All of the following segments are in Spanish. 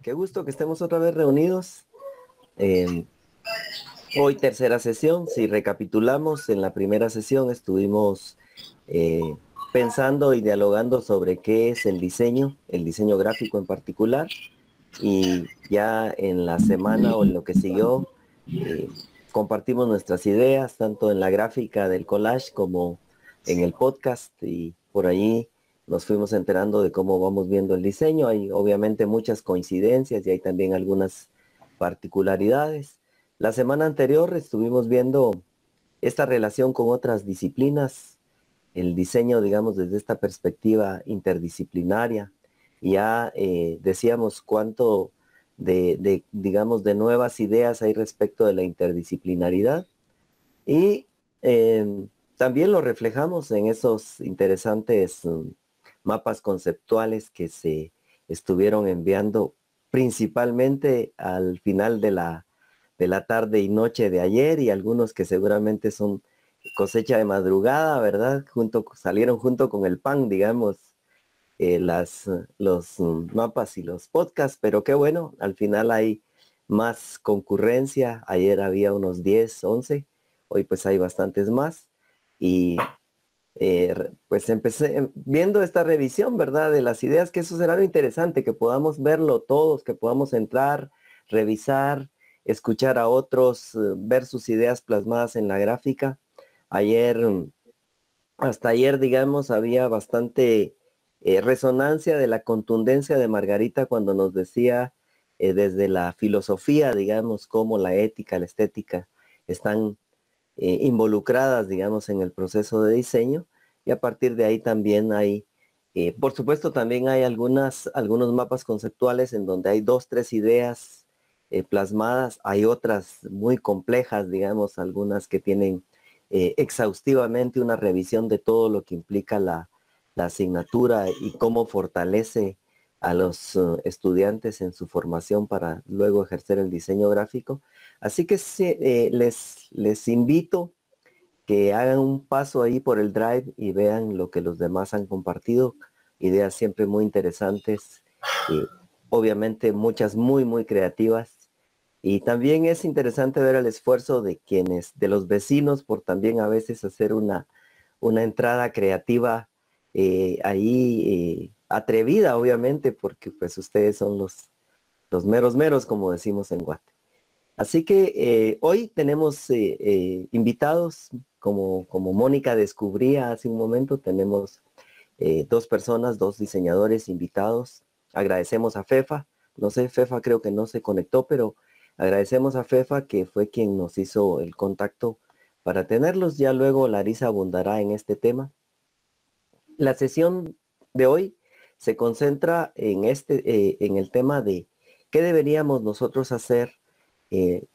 qué gusto que estemos otra vez reunidos. Eh, Hoy tercera sesión. Si recapitulamos, en la primera sesión estuvimos pensando y dialogando sobre qué es el diseño gráfico en particular. Y ya en la semana o en lo que siguió, eh, compartimos nuestras ideas, tanto en la gráfica del collage como en el podcast, y por allí nos fuimos enterando de cómo vamos viendo el diseño. Hay obviamente muchas coincidencias y hay también algunas particularidades. La semana anterior estuvimos viendo esta relación con otras disciplinas, el diseño, digamos, desde esta perspectiva interdisciplinaria. Ya decíamos cuánto digamos, de nuevas ideas hay respecto de la interdisciplinaridad, y también lo reflejamos en esos interesantes mapas conceptuales que se estuvieron enviando principalmente al final de la tarde y noche de ayer, y algunos que seguramente son cosecha de madrugada, ¿verdad? Salieron junto con el pan, digamos, los mapas y los podcasts, pero qué bueno, al final hay más concurrencia. Ayer había unos 10, 11, hoy pues hay bastantes más. Y pues empecé viendo esta revisión, ¿verdad? De las ideas, que eso será lo interesante, que podamos verlo todos, que podamos entrar, revisar, escuchar a otros, ver sus ideas plasmadas en la gráfica. Ayer, hasta ayer, digamos, había bastante resonancia de la contundencia de Margarita cuando nos decía desde la filosofía, digamos, cómo la ética, la estética están involucradas, digamos, en el proceso de diseño. Y a partir de ahí también hay, por supuesto, también hay algunos mapas conceptuales en donde hay dos, tres ideas plasmadas. Hay otras muy complejas, digamos, algunas que tienen exhaustivamente una revisión de todo lo que implica la asignatura y cómo fortalece a los estudiantes en su formación para luego ejercer el diseño gráfico. Así que sí, les invito que hagan un paso ahí por el Drive y vean lo que los demás han compartido. Ideas siempre muy interesantes, obviamente muchas muy, muy creativas. Y también es interesante ver el esfuerzo de de los vecinos, por también a veces hacer una entrada creativa ahí, atrevida, obviamente, porque pues ustedes son los meros meros, como decimos en Guate. Así que hoy tenemos invitados, como Mónica descubría hace un momento. Tenemos dos personas, dos diseñadores invitados. Agradecemos a Fefa. No sé, Fefa creo que no se conectó, pero agradecemos a Fefa, que fue quien nos hizo el contacto para tenerlos. Ya luego Larisa abundará en este tema. La sesión de hoy se concentra en el tema de qué deberíamos nosotros hacer,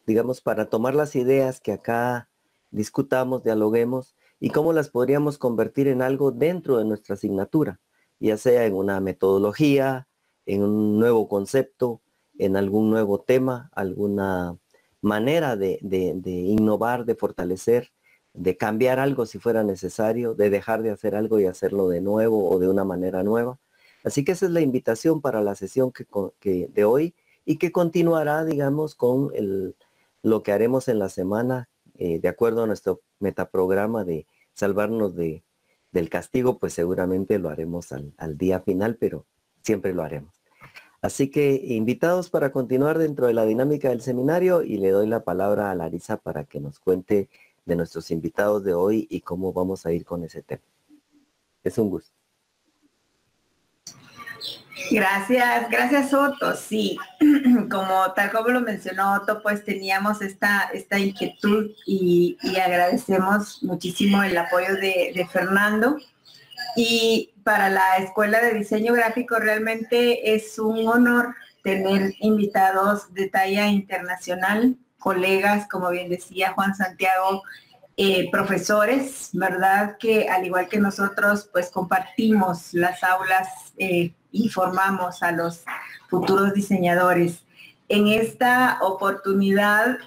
digamos, para tomar las ideas que acá discutamos, dialoguemos, y cómo las podríamos convertir en algo dentro de nuestra asignatura, ya sea en una metodología, en un nuevo concepto, en algún nuevo tema, alguna manera de innovar, de fortalecer, de cambiar algo si fuera necesario, de dejar de hacer algo y hacerlo de nuevo o de una manera nueva. Así que esa es la invitación para la sesión de hoy, y que continuará, digamos, con lo que haremos en la semana, de acuerdo a nuestro metaprograma de salvarnos del castigo. Pues seguramente lo haremos al día final, pero siempre lo haremos. Así que invitados para continuar dentro de la dinámica del seminario, y le doy la palabra a Larisa para que nos cuente de nuestros invitados de hoy y cómo vamos a ir con ese tema. Es un gusto. Gracias Otto. Sí, tal como lo mencionó Otto, pues teníamos esta inquietud y agradecemos muchísimo el apoyo de Fernando. Y para la Escuela de Diseño Gráfico realmente es un honor tener invitados de talla internacional, colegas, como bien decía Juan Santiago, profesores, ¿verdad? Que al igual que nosotros, pues compartimos las aulas y formamos a los futuros diseñadores. En esta oportunidad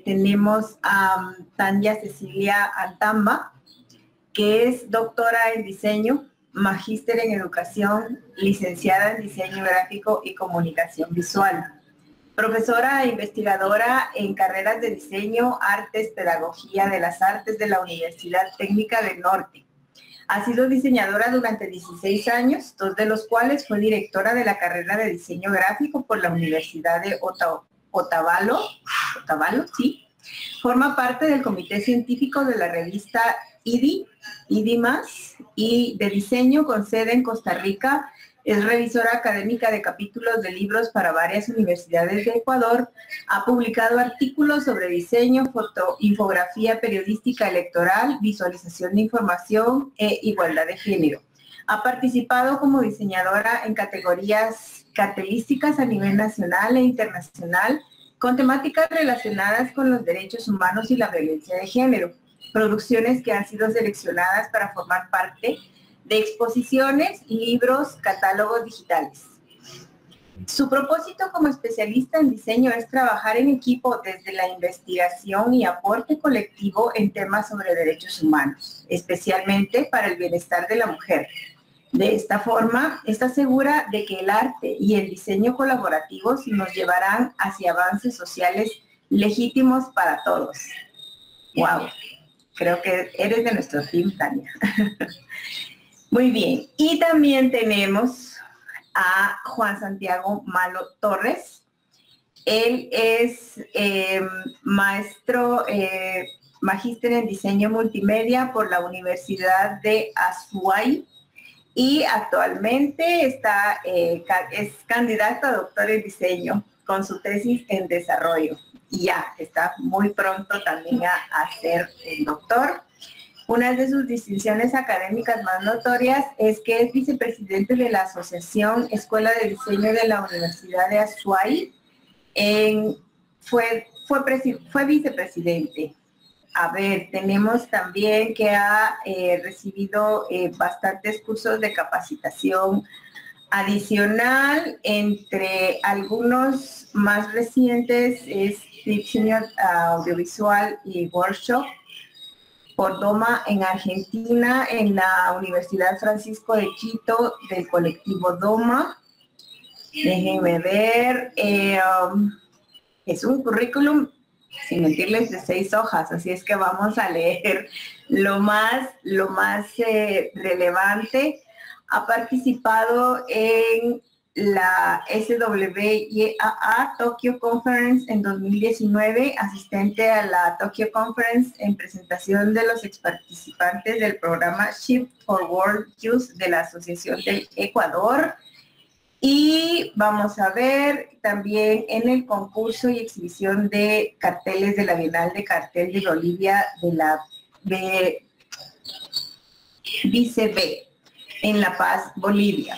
tenemos a Tania Cecilia Altamba, que es doctora en diseño, magíster en educación, licenciada en diseño gráfico y comunicación visual. Profesora e investigadora en carreras de diseño, artes, pedagogía de las artes de la Universidad Técnica del Norte. Ha sido diseñadora durante 16 años, 2 de los cuales fue directora de la carrera de diseño gráfico por la Universidad de Otavalo, sí. Forma parte del comité científico de la revista IDI y de diseño con sede en Costa Rica. Es revisora académica de capítulos de libros para varias universidades de Ecuador. Ha publicado artículos sobre diseño, infografía periodística electoral, visualización de información e igualdad de género. Ha participado como diseñadora en categorías cartelísticas a nivel nacional e internacional con temáticas relacionadas con los derechos humanos y la violencia de género. Producciones que han sido seleccionadas para formar parte de exposiciones, libros, catálogos digitales. Su propósito como especialista en diseño es trabajar en equipo desde la investigación y aporte colectivo en temas sobre derechos humanos, especialmente para el bienestar de la mujer. De esta forma, está segura de que el arte y el diseño colaborativos nos llevarán hacia avances sociales legítimos para todos. ¡Wow! Creo que eres de nuestro team, Tania. Muy bien, y también tenemos a Juan Santiago Malo Torres. Él es magíster en diseño multimedia por la Universidad de Azuay y actualmente es candidato a doctor en diseño con su tesis en desarrollo. Y ya está muy pronto también a ser el doctor. Una de sus distinciones académicas más notorias es que es vicepresidente de la Asociación Escuela de Diseño de la Universidad de Azuay. Fue vicepresidente. A ver, tenemos también que ha recibido bastantes cursos de capacitación adicional. Entre algunos más recientes es diseño audiovisual y workshop por Doma en Argentina, en la Universidad Francisco de Quito, del colectivo Doma. Déjenme ver, es un currículum, sin mentirles, de 6 hojas, así es que vamos a leer lo más relevante. Ha participado en la SWIAA Tokyo Conference en 2019, asistente a la Tokyo Conference en presentación de los participantes del programa Shift for World Use de la Asociación del Ecuador. Y vamos a ver también en el concurso y exhibición de carteles de la Bienal de Cartel de Bolivia de BCB en La Paz, Bolivia.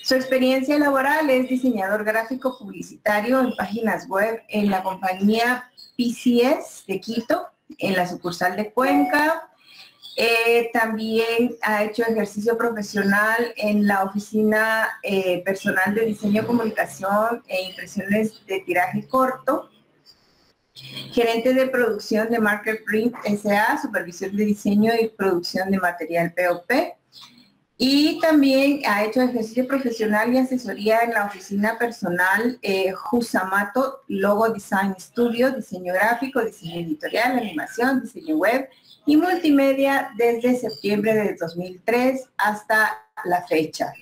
Su experiencia laboral es diseñador gráfico publicitario en páginas web en la compañía PCS de Quito, en la sucursal de Cuenca. También ha hecho ejercicio profesional en la oficina personal de diseño, comunicación e impresiones de tiraje corto. Gerente de producción de Market Print S.A., supervisión de diseño y producción de material POP. Y también ha hecho ejercicio profesional y asesoría en la oficina personal Jusamato Logo Design Studio, diseño gráfico, diseño editorial, animación, diseño web y multimedia desde septiembre de 2003 hasta la fecha.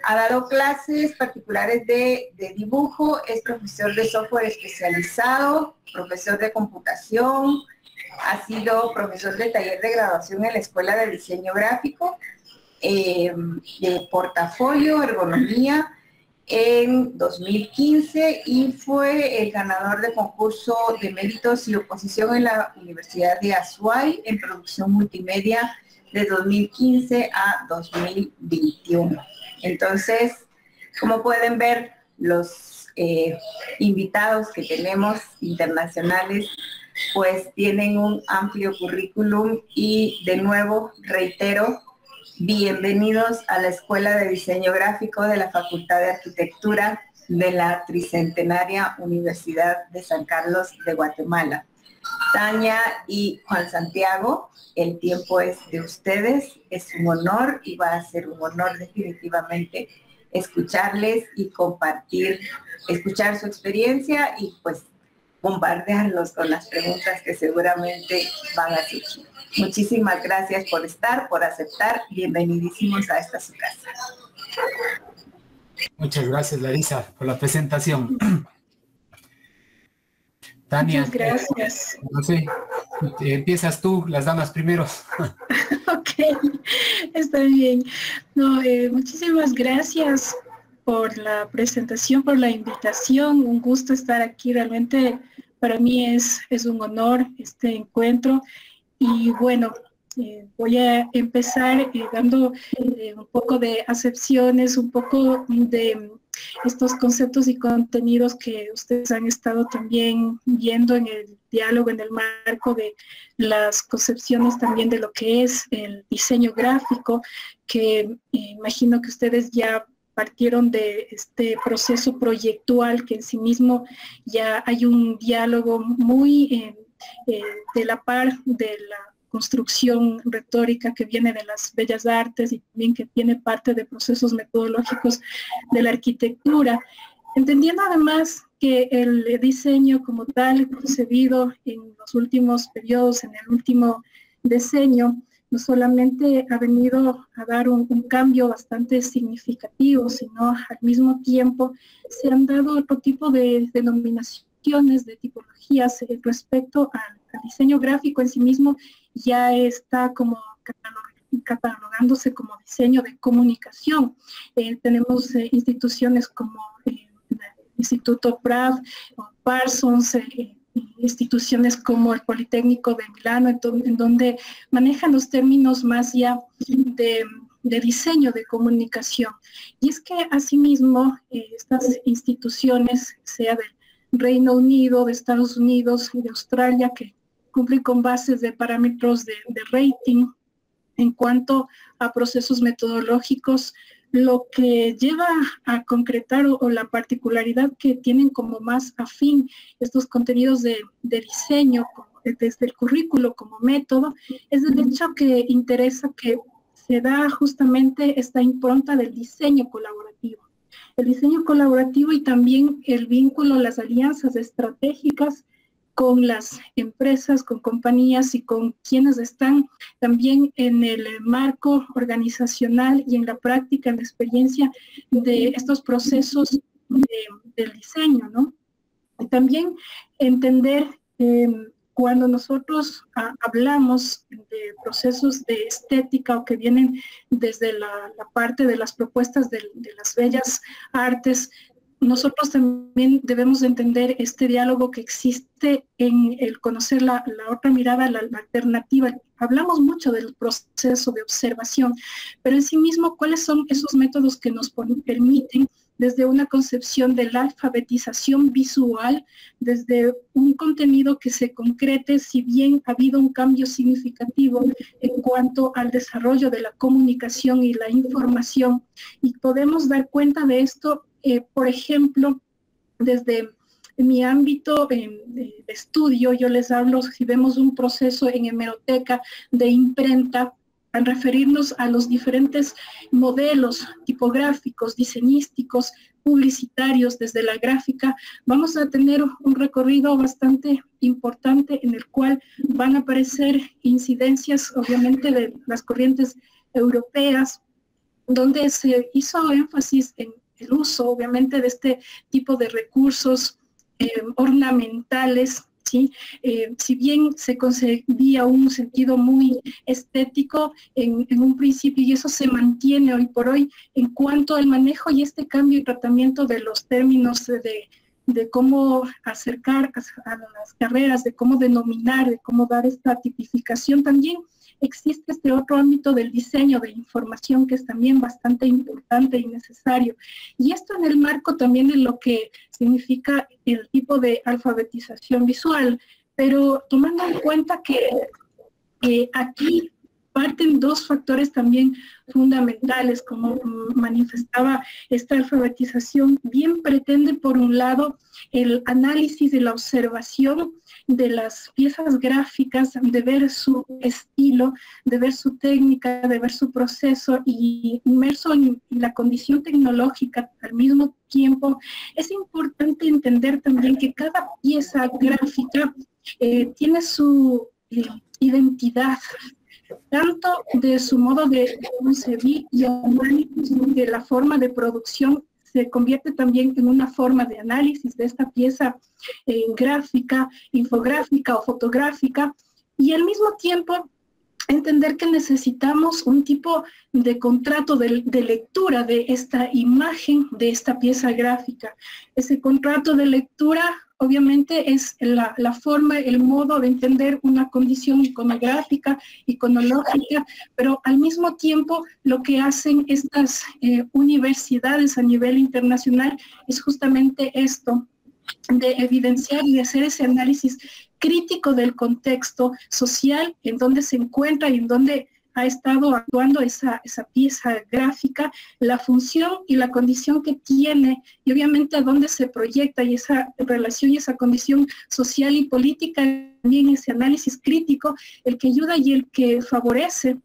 Ha dado clases particulares de dibujo, es profesor de software especializado, profesor de computación, ha sido profesor de taller de graduación en la Escuela de Diseño Gráfico, de portafolio, ergonomía, en 2015 y fue el ganador de concurso de méritos y oposición en la Universidad de Azuay en producción multimedia de 2015 a 2021. Entonces, como pueden ver, los invitados que tenemos internacionales pues tienen un amplio currículum y de nuevo reitero, bienvenidos a la Escuela de Diseño Gráfico de la Facultad de Arquitectura de la Tricentenaria Universidad de San Carlos de Guatemala. Tania y Juan Santiago, el tiempo es de ustedes, es un honor y va a ser un honor definitivamente escucharles y compartir, escuchar su experiencia y pues bombardearlos con las preguntas que seguramente van a surgir. Muchísimas gracias por estar, por aceptar. Bienvenidísimos a esta su casa. Muchas gracias, Larisa, por la presentación. Tania, muchas gracias. No sé, empiezas tú, las damas primero. Ok, está bien. No, muchísimas gracias por la presentación, por la invitación. Un gusto estar aquí. Realmente para mí es un honor este encuentro. Y bueno, voy a empezar dando un poco de acepciones, un poco de estos conceptos y contenidos que ustedes han estado también viendo en el diálogo, en el marco de las concepciones también de lo que es el diseño gráfico, que imagino que ustedes ya partieron de este proceso proyectual, que en sí mismo ya hay un diálogo muy de la par de la construcción retórica que viene de las bellas artes y también que tiene parte de procesos metodológicos de la arquitectura, entendiendo además que el diseño como tal concebido en los últimos periodos, en el último decenio, no solamente ha venido a dar un cambio bastante significativo, sino al mismo tiempo se han dado otro tipo de denominaciones, de tipologías respecto al diseño gráfico en sí mismo. Ya está como catalogándose como diseño de comunicación. Tenemos instituciones como el Instituto Pratt o Parsons, instituciones como el Politécnico de Milano, en donde manejan los términos más ya de diseño de comunicación. Y es que asimismo estas instituciones, sea del Reino Unido, de Estados Unidos y de Australia, que cumplen con bases de parámetros de rating en cuanto a procesos metodológicos, lo que lleva a concretar o la particularidad que tienen como más afín estos contenidos de diseño desde el currículo como método, es el hecho que interesa que se da justamente esta impronta del diseño colaborativo. El diseño colaborativo y también el vínculo, las alianzas estratégicas con las empresas, con compañías y con quienes están también en el marco organizacional y en la práctica, en la experiencia de estos procesos del diseño, ¿no? Y también entender cuando nosotros hablamos de procesos de estética o que vienen desde la parte de las propuestas de las bellas artes, nosotros también debemos entender este diálogo que existe en el conocer la otra mirada, la alternativa. Hablamos mucho del proceso de observación, pero en sí mismo, ¿cuáles son esos métodos que nos permiten, desde una concepción de la alfabetización visual, desde un contenido que se concrete, si bien ha habido un cambio significativo en cuanto al desarrollo de la comunicación y la información, y podemos dar cuenta de esto, por ejemplo, desde mi ámbito de estudio, yo les hablo, si vemos un proceso en hemeroteca de imprenta, al referirnos a los diferentes modelos tipográficos, diseñísticos, publicitarios desde la gráfica, vamos a tener un recorrido bastante importante en el cual van a aparecer incidencias, obviamente, de las corrientes europeas, donde se hizo énfasis en el uso, obviamente, de este tipo de recursos ornamentales, ¿sí? Si bien se concebía un sentido muy estético en un principio, y eso se mantiene hoy por hoy en cuanto al manejo y este cambio y tratamiento de los términos de cómo acercar a las carreras, de cómo denominar, de cómo dar esta tipificación. También existe este otro ámbito del diseño de información que es también bastante importante y necesario. Y esto en el marco también de lo que significa el tipo de alfabetización visual, pero tomando en cuenta que aquí parte comparten dos factores también fundamentales, como manifestaba esta alfabetización, bien pretende por un lado el análisis y la observación de las piezas gráficas, de ver su estilo, de ver su técnica, de ver su proceso, y inmerso en la condición tecnológica al mismo tiempo. Es importante entender también que cada pieza gráfica tiene su identidad, tanto de su modo de concebir y análisis, de la forma de producción, se convierte también en una forma de análisis de esta pieza gráfica, infográfica o fotográfica, y al mismo tiempo entender que necesitamos un tipo de contrato de lectura de esta imagen, de esta pieza gráfica. Ese contrato de lectura obviamente es la forma, el modo de entender una condición iconográfica, iconológica, pero al mismo tiempo lo que hacen estas universidades a nivel internacional es justamente esto, de evidenciar y de hacer ese análisis crítico del contexto social en donde se encuentra y en donde ha estado actuando esa pieza gráfica, la función y la condición que tiene, y obviamente a dónde se proyecta, y esa relación y esa condición social y política, también ese análisis crítico, el que ayuda y el que favorece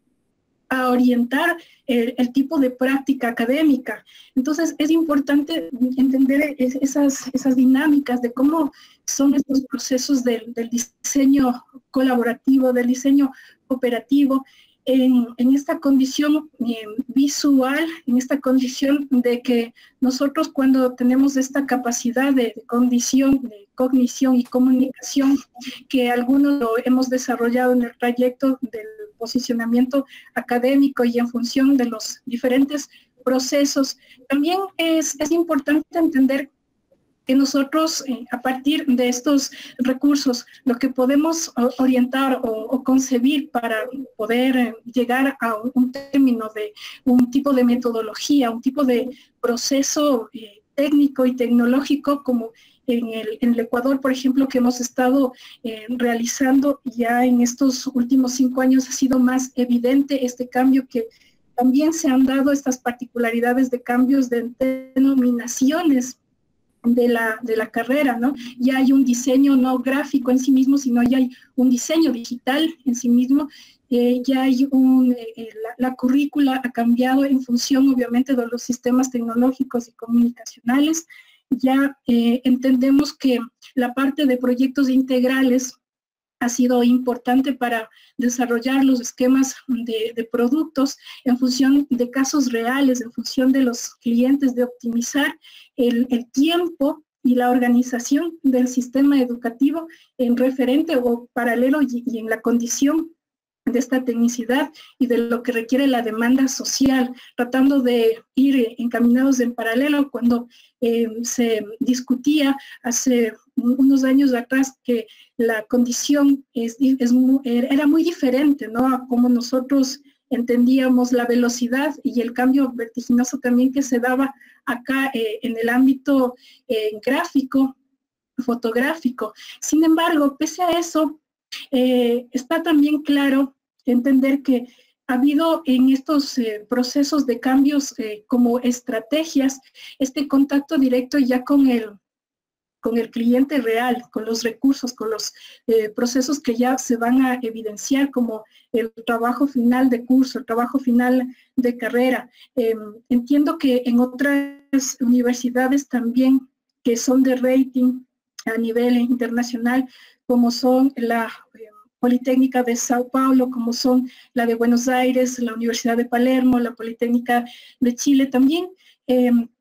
a orientar el tipo de práctica académica. Entonces es importante entender esas dinámicas de cómo son estos procesos del diseño colaborativo, del diseño cooperativo, en esta condición visual, en esta condición de que nosotros, cuando tenemos esta capacidad de cognición y comunicación, que algunos lo hemos desarrollado en el trayecto del posicionamiento académico y en función de los diferentes procesos, también es importante entender que nosotros, a partir de estos recursos, lo que podemos orientar o concebir para poder llegar a un término de un tipo de metodología, un tipo de proceso técnico y tecnológico, como en el Ecuador, por ejemplo, que hemos estado realizando ya en estos últimos 5 años, ha sido más evidente este cambio, que también se han dado estas particularidades de cambios de denominaciones de la carrera, ¿no? Ya hay un diseño no gráfico en sí mismo, sino ya hay un diseño digital en sí mismo, ya hay la currícula ha cambiado en función, obviamente, de los sistemas tecnológicos y comunicacionales. Ya entendemos que la parte de proyectos integrales ha sido importante para desarrollar los esquemas de productos en función de casos reales, en función de los clientes, de optimizar el tiempo y la organización del sistema educativo en referente o paralelo y en la condición de esta tecnicidad y de lo que requiere la demanda social, tratando de ir encaminados en paralelo. Cuando se discutía hace unos años atrás que la condición era muy diferente, ¿no?, a cómo nosotros entendíamos la velocidad y el cambio vertiginoso también que se daba acá en el ámbito gráfico, fotográfico. Sin embargo, pese a eso, está también claro entender que ha habido en estos procesos de cambios como estrategias, este contacto directo ya con el cliente real, con los recursos, con los procesos que ya se van a evidenciar, como el trabajo final de curso, el trabajo final de carrera. Entiendo que en otras universidades también que son de rating a nivel internacional, como son la Politécnica de Sao Paulo, como son la de Buenos Aires, la Universidad de Palermo, la Politécnica de Chile, también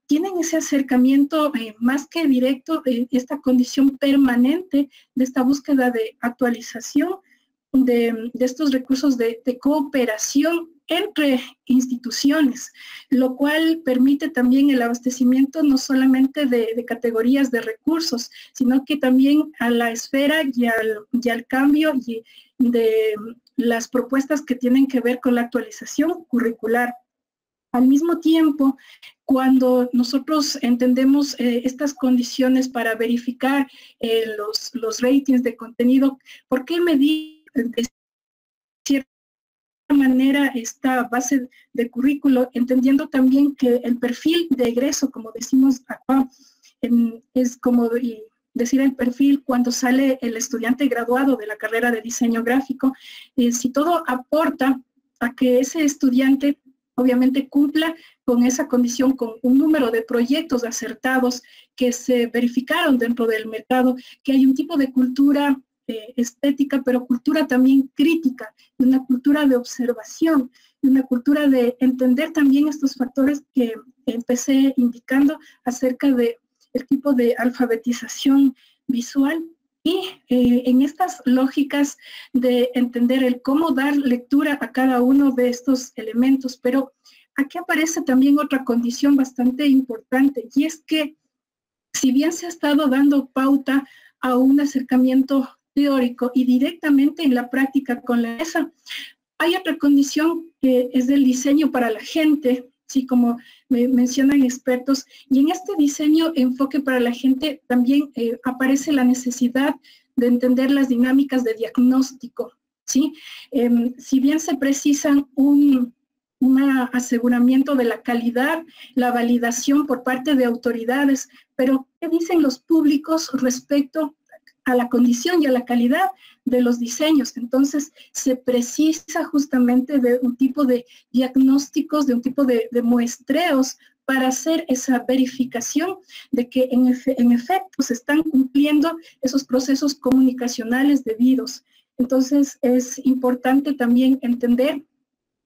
tienen ese acercamiento más que directo, esta condición permanente de esta búsqueda de actualización de estos recursos de cooperación entre instituciones, lo cual permite también el abastecimiento no solamente de categorías de recursos, sino que también a la esfera y al cambio y de las propuestas que tienen que ver con la actualización curricular. Al mismo tiempo, cuando nosotros entendemos estas condiciones para verificar los ratings de contenido, ¿por qué medir de cierta manera esta base de currículo, entendiendo también que el perfil de egreso, como decimos acá, es como decir el perfil cuando sale el estudiante graduado de la carrera de diseño gráfico, si todo aporta a que ese estudiante obviamente cumpla con esa condición, con un número de proyectos acertados que se verificaron dentro del mercado, que hay un tipo de cultura estética, pero cultura también crítica, una cultura de observación, una cultura de entender también estos factores que empecé indicando acerca de el tipo de alfabetización visual y en estas lógicas de entender el cómo dar lectura a cada uno de estos elementos. Pero aquí aparece también otra condición bastante importante, y es que si bien se ha estado dando pauta a un acercamiento teórico y directamente en la práctica con la ESA, hay otra condición que es del diseño para la gente, sí, como me mencionan expertos, y en este diseño enfoque para la gente también aparece la necesidad de entender las dinámicas de diagnóstico, ¿sí? Si bien se precisan un aseguramiento de la calidad, la validación por parte de autoridades, pero ¿qué dicen los públicos respecto a la condición y a la calidad de los diseños? Entonces se precisa justamente de un tipo de diagnósticos, de un tipo de muestreos para hacer esa verificación de que en efecto se están cumpliendo esos procesos comunicacionales debidos. Entonces es importante también entender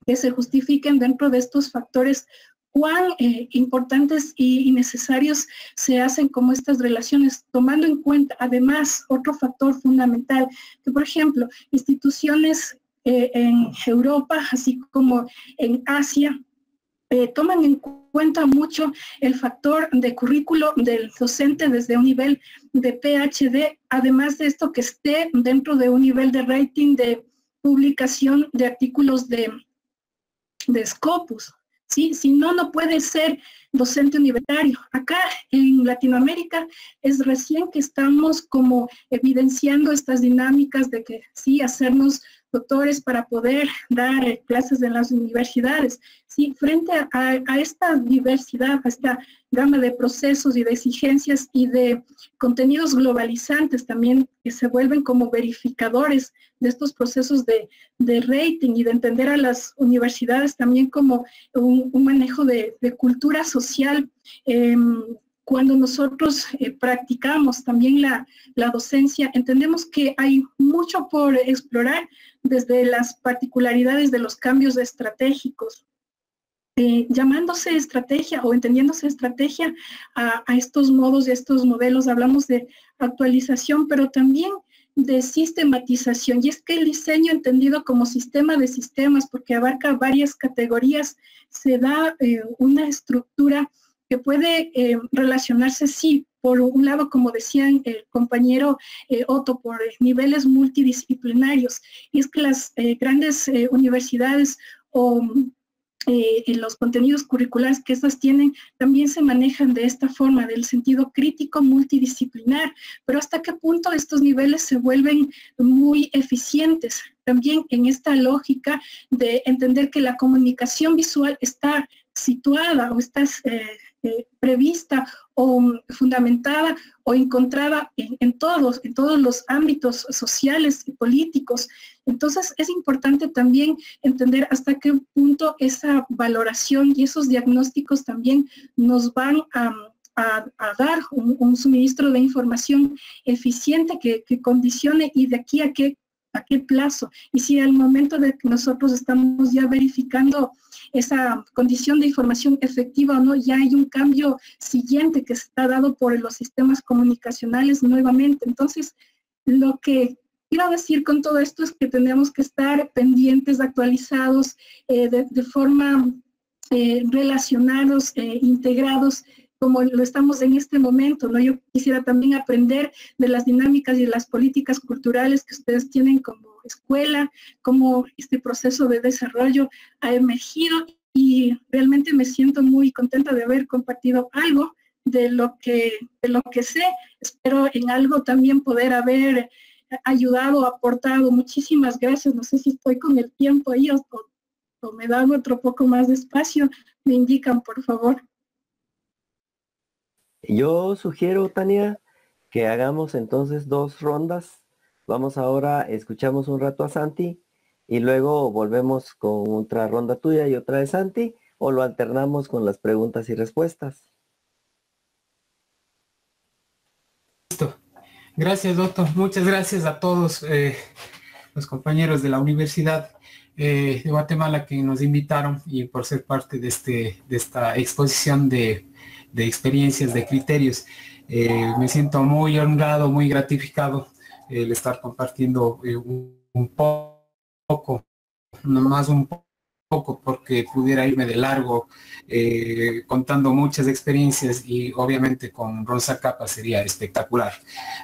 que se justifiquen dentro de estos factores cuán importantes y necesarios se hacen como estas relaciones, tomando en cuenta además otro factor fundamental, que por ejemplo, instituciones en Europa, así como en Asia, toman en cuenta mucho el factor de currículo del docente desde un nivel de PhD, además de esto que esté dentro de un nivel de rating de publicación de artículos de Scopus, ¿sí? Si no, no puede ser docente universitario. Acá en Latinoamérica es recién que estamos como evidenciando estas dinámicas de que sí, hacernos doctores para poder dar clases en las universidades. Sí, frente a esta diversidad, a esta gama de procesos y de exigencias y de contenidos globalizantes también que se vuelven como verificadores de estos procesos de rating y de entender a las universidades también como un manejo de cultura social. Cuando nosotros practicamos también la docencia, entendemos que hay mucho por explorar desde las particularidades de los cambios estratégicos. Llamándose estrategia o entendiéndose estrategia a estos modos y a estos modelos, hablamos de actualización, pero también de sistematización. Y es que el diseño entendido como sistema de sistemas, porque abarca varias categorías, se da una estructura que puede relacionarse, sí, por un lado, como decían el compañero Otto, por niveles multidisciplinarios. Y es que las grandes universidades o los contenidos curriculares que estas tienen también se manejan de esta forma, del sentido crítico multidisciplinar, pero hasta qué punto estos niveles se vuelven muy eficientes también en esta lógica de entender que la comunicación visual está situada o está prevista o fundamentada o encontrada en todos los ámbitos sociales y políticos. Entonces es importante también entender hasta qué punto esa valoración y esos diagnósticos también nos van a dar un suministro de información eficiente que condicione y de aquí a qué plazo. Y si al momento de que nosotros estamos ya verificando esa condición de información efectiva o no, ya hay un cambio siguiente que está dado por los sistemas comunicacionales nuevamente. Entonces, lo que quiero decir con todo esto es que tenemos que estar pendientes, actualizados, de forma relacionados, integrados, como lo estamos en este momento, ¿no? Yo quisiera también aprender de las dinámicas y de las políticas culturales que ustedes tienen como escuela, cómo este proceso de desarrollo ha emergido, y realmente me siento muy contenta de haber compartido algo de lo que sé. Espero en algo también poder haber ayudado, aportado. Muchísimas gracias. No sé si estoy con el tiempo ahí o o me dan otro poco más de espacio, me indican, por favor. Yo sugiero, Tania, que hagamos entonces 2 rondas. Vamos ahora, escuchamos un rato a Santi y luego volvemos con otra ronda tuya y otra de Santi, o lo alternamos con las preguntas y respuestas. Listo. Gracias, doctor. Muchas gracias a todos los compañeros de la Universidad de Guatemala que nos invitaron y por ser parte de esta exposición de experiencias, de criterios. Me siento muy honrado, muy gratificado el estar compartiendo un poco, nomás un poco, porque pudiera irme de largo contando muchas experiencias y obviamente con Rosa Capa sería espectacular.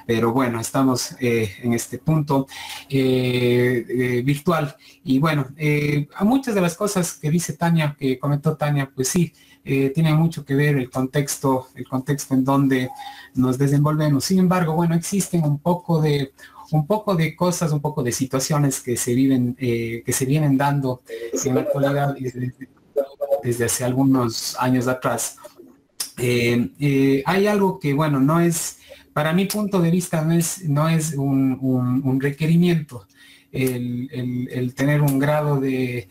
Pero bueno, estamos en este punto virtual y bueno, a muchas de las cosas que dice Tania, que comentó Tania, pues sí, tiene mucho que ver el contexto en donde nos desenvolvemos. Sin embargo, bueno, existen un poco de cosas, un poco de situaciones que se vienen dando en la actualidad desde hace algunos años atrás. Hay algo que, bueno, no es, para mi punto de vista, no es un requerimiento el tener un grado de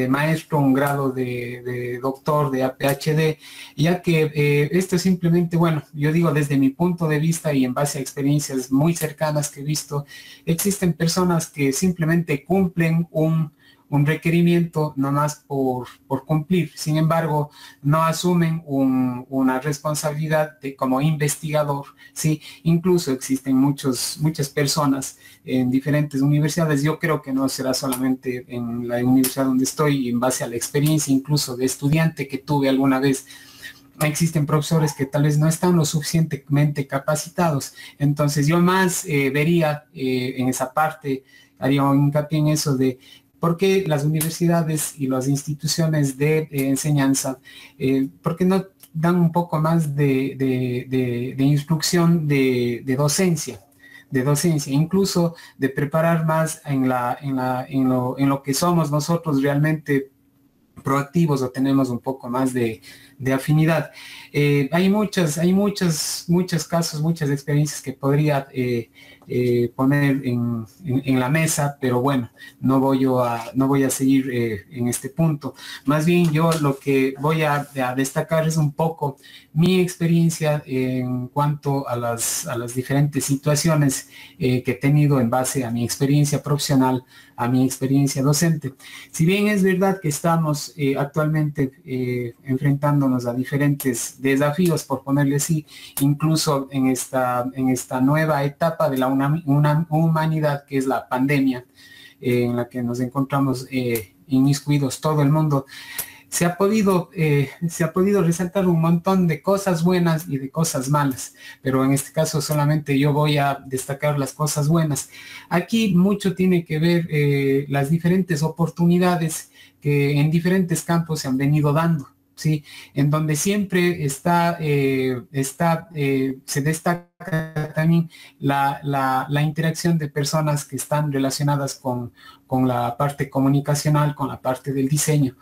maestro, un grado de doctor, de PhD, ya que esto es simplemente, bueno, yo digo desde mi punto de vista y en base a experiencias muy cercanas que he visto, existen personas que simplemente cumplen un requerimiento nomás por cumplir. Sin embargo, no asumen una responsabilidad como investigador, ¿sí? Incluso existen muchas personas en diferentes universidades. Yo creo que no será solamente en la universidad donde estoy, en base a la experiencia incluso de estudiante que tuve alguna vez. Existen profesores que tal vez no están lo suficientemente capacitados. Entonces yo más vería en esa parte, haría un hincapié en eso de ¿por qué las universidades y las instituciones de enseñanza, por qué no dan un poco más de instrucción de docencia? Incluso de preparar más en lo que somos nosotros realmente proactivos o tenemos un poco más de afinidad. Hay muchos casos, muchas experiencias que podría poner en la mesa, pero bueno, no voy a seguir en este punto. Más bien yo lo que voy a destacar es un poco mi experiencia en cuanto a las diferentes situaciones que he tenido en base a mi experiencia profesional, a mi experiencia docente. Si bien es verdad que estamos actualmente enfrentándonos a diferentes desafíos, por ponerle así, incluso en esta nueva etapa de la humanidad, que es la pandemia, en la que nos encontramos inmiscuidos todo el mundo, se ha podido resaltar un montón de cosas buenas y de cosas malas, pero en este caso solamente yo voy a destacar las cosas buenas. Aquí mucho tiene que ver las diferentes oportunidades que en diferentes campos se han venido dando, ¿sí? En donde siempre se destaca también la interacción de personas que están relacionadas con la parte comunicacional, con la parte del diseño,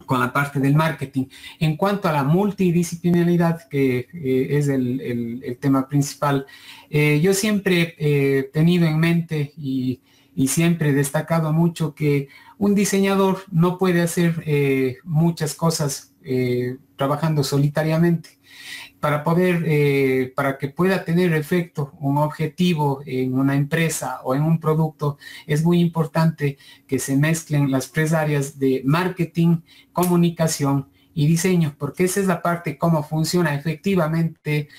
con la parte del marketing. En cuanto a la multidisciplinaridad, que es el tema principal, yo siempre he tenido en mente y siempre he destacado mucho que un diseñador no puede hacer muchas cosas trabajando solitariamente. Para que pueda tener efecto un objetivo en una empresa o en un producto, es muy importante que se mezclen las 3 áreas de marketing, comunicación y diseño, porque esa es la parte cómo funciona efectivamente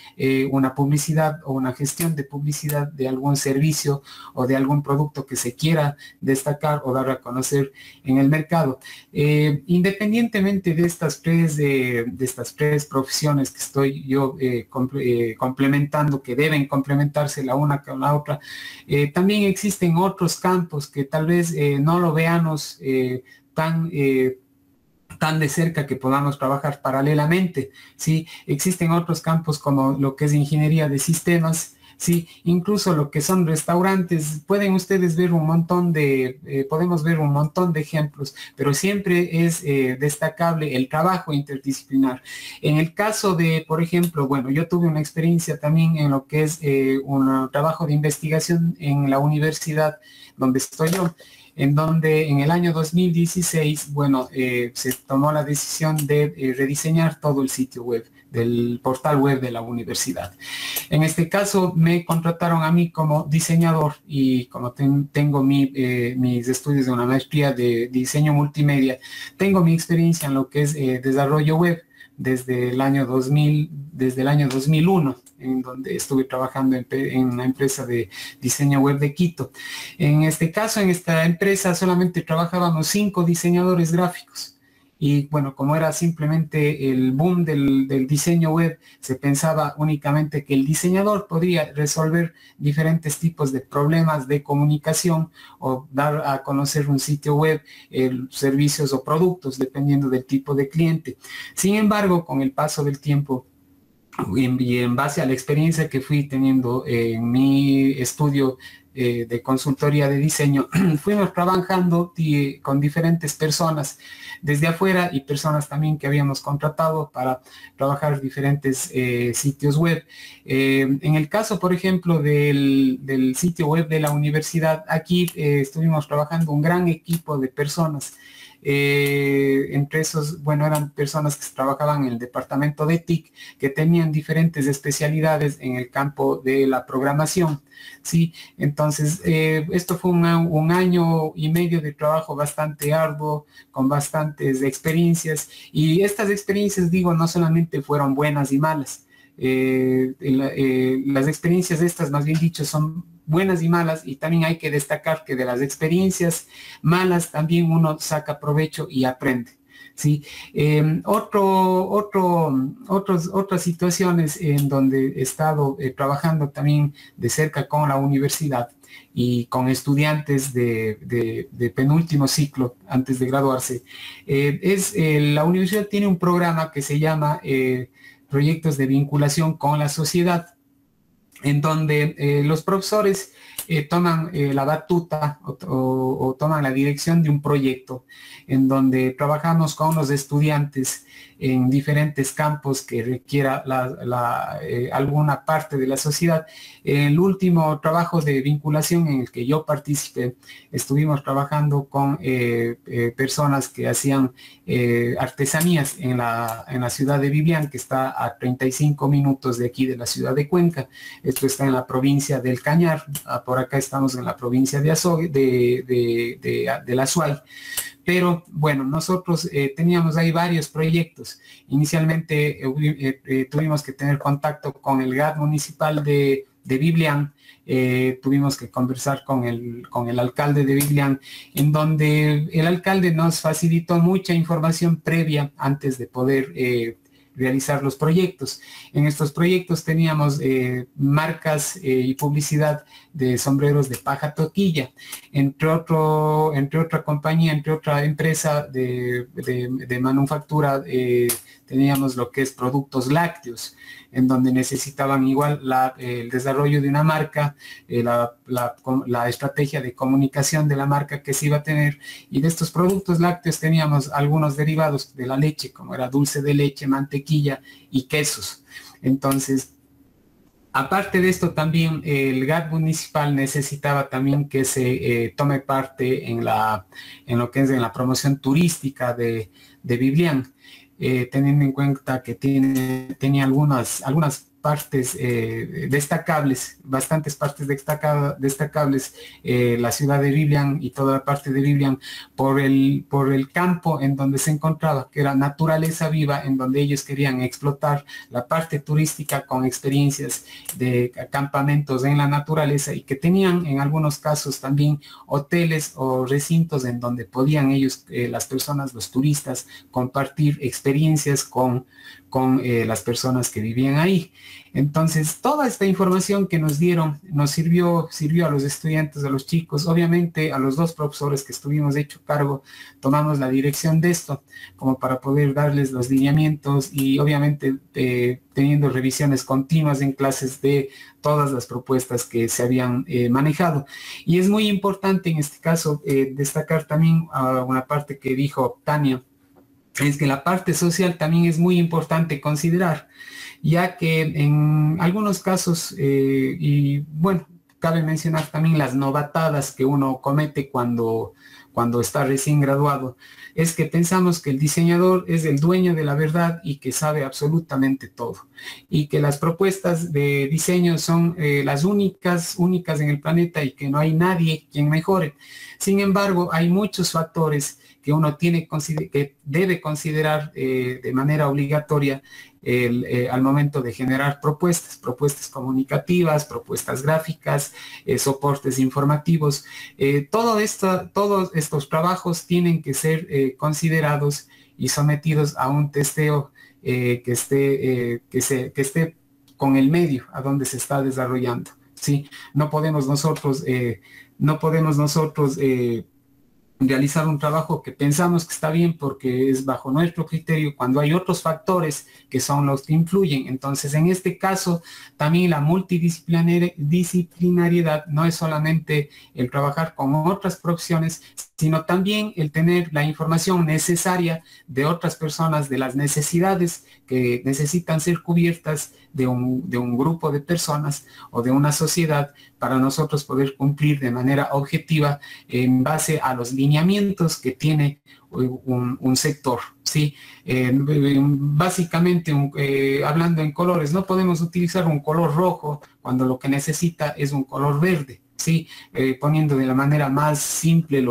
una publicidad o una gestión de publicidad de algún servicio o de algún producto que se quiera destacar o dar a conocer en el mercado. Independientemente de estas tres profesiones que estoy yo complementando, que deben complementarse la una con la otra, también existen otros campos que tal vez no lo veamos tan de cerca, que podamos trabajar paralelamente, ¿sí? Existen otros campos como lo que es ingeniería de sistemas, Sí, incluso lo que son restaurantes, pueden ustedes ver un montón de, podemos ver un montón de ejemplos, pero siempre es destacable el trabajo interdisciplinar. En el caso de, por ejemplo, bueno, yo tuve una experiencia también en lo que es un trabajo de investigación en la universidad donde estoy yo, en donde en el año 2016, bueno, se tomó la decisión de rediseñar todo el sitio web del portal web de la universidad. En este caso me contrataron a mí como diseñador y como tengo mis estudios de una maestría de diseño multimedia, tengo mi experiencia en lo que es desarrollo web desde el año 2001, en donde estuve trabajando en una empresa de diseño web de Quito. En este caso, en esta empresa solamente trabajábamos 5 diseñadores gráficos. Y bueno, como era simplemente el boom del diseño web, se pensaba únicamente que el diseñador podría resolver diferentes tipos de problemas de comunicación o dar a conocer un sitio web, servicios o productos, dependiendo del tipo de cliente. Sin embargo, con el paso del tiempo, y en base a la experiencia que fui teniendo en mi estudio de consultoría de diseño, fuimos trabajando con diferentes personas desde afuera y personas también que habíamos contratado para trabajar diferentes sitios web. En el caso, por ejemplo, del sitio web de la universidad, aquí estuvimos trabajando un gran equipo de personas. Entre esos, bueno, eran personas que trabajaban en el departamento de TIC, que tenían diferentes especialidades en el campo de la programación, ¿sí? Entonces, esto fue un año y medio de trabajo bastante arduo, con bastantes experiencias, y estas experiencias, digo, no solamente fueron buenas y malas, las experiencias estas, más bien dicho, son buenas y malas, y también hay que destacar que de las experiencias malas también uno saca provecho y aprende, ¿sí? Otras situaciones en donde he estado trabajando también de cerca con la universidad y con estudiantes de penúltimo ciclo antes de graduarse, la universidad tiene un programa que se llama proyectos de vinculación con la sociedad, en donde los profesores toman la batuta o toman la dirección de un proyecto, en donde trabajamos con los estudiantes en diferentes campos que requiera alguna parte de la sociedad. El último trabajo de vinculación en el que yo participé, estuvimos trabajando con personas que hacían artesanías en la ciudad de Biblián, que está a 35 minutos de aquí de la ciudad de Cuenca. Esto está en la provincia del Cañar. Por acá estamos en la provincia de Azogue, de la Suay. Pero bueno, nosotros teníamos ahí varios proyectos. Inicialmente tuvimos que tener contacto con el GAT municipal de Biblián. Tuvimos que conversar con el alcalde de Biblián, en donde el alcalde nos facilitó mucha información previa antes de poder realizar los proyectos. En estos proyectos teníamos marcas y publicidad de sombreros de paja toquilla, entre otra compañía, entre otra empresa de manufactura, teníamos lo que es productos lácteos, en donde necesitaban igual el desarrollo de una marca, la estrategia de comunicación de la marca que se iba a tener, y de estos productos lácteos teníamos algunos derivados de la leche, como era dulce de leche, mantequilla y quesos. Entonces, aparte de esto, también el GAT municipal necesitaba también que se tome parte en lo que es en la promoción turística de Biblián, teniendo en cuenta que tenía algunas partes destacables, bastantes partes destacables, la ciudad de Biblián y toda la parte de Biblián por el campo en donde se encontraba, que era naturaleza viva, en donde ellos querían explotar la parte turística con experiencias de campamentos en la naturaleza, y que tenían en algunos casos también hoteles o recintos en donde podían ellos, las personas, los turistas, compartir experiencias con con las personas que vivían ahí. Entonces, toda esta información que nos dieron nos sirvió a los estudiantes, a los chicos, obviamente a los 2 profesores que estuvimos hecho cargo, tomamos la dirección de esto, como para poder darles los lineamientos y obviamente teniendo revisiones continuas en clases de todas las propuestas que se habían manejado. Y es muy importante en este caso destacar también una parte que dijo Tania, es que la parte social también es muy importante considerar, ya que en algunos casos, y bueno, cabe mencionar también las novatadas que uno comete cuando está recién graduado, es que pensamos que el diseñador es el dueño de la verdad y que sabe absolutamente todo, y que las propuestas de diseño son las únicas en el planeta y que no hay nadie quien mejore. Sin embargo, hay muchos factores que uno que debe considerar de manera obligatoria al momento de generar propuestas comunicativas, propuestas gráficas, soportes informativos. Todos estos trabajos tienen que ser considerados y sometidos a un testeo que esté con el medio a donde se está desarrollando. ¿Sí? No podemos nosotros realizar un trabajo que pensamos que está bien porque es bajo nuestro criterio cuando hay otros factores que son los que influyen. Entonces, en este caso, también la multidisciplinariedad no es solamente el trabajar con otras profesiones, sino también el tener la información necesaria de otras personas, de las necesidades que necesitan ser cubiertas de un grupo de personas o de una sociedad para nosotros poder cumplir de manera objetiva en base a los lineamientos que tiene un sector, ¿sí? Básicamente, hablando en colores, no podemos utilizar un color rojo cuando lo que necesita es un color verde, ¿sí? Poniendo de la manera más simple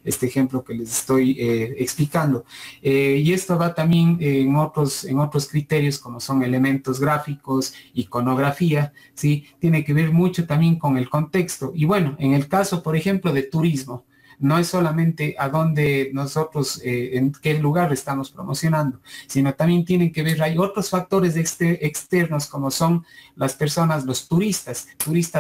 este ejemplo que les estoy explicando. Y esto va también en otros criterios como son elementos gráficos, iconografía, ¿sí? Tiene que ver mucho también con el contexto. Y bueno, en el caso, por ejemplo, de turismo, no es solamente a dónde nosotros, en qué lugar estamos promocionando, sino también tienen que ver, hay otros factores externos como son las personas, los turistas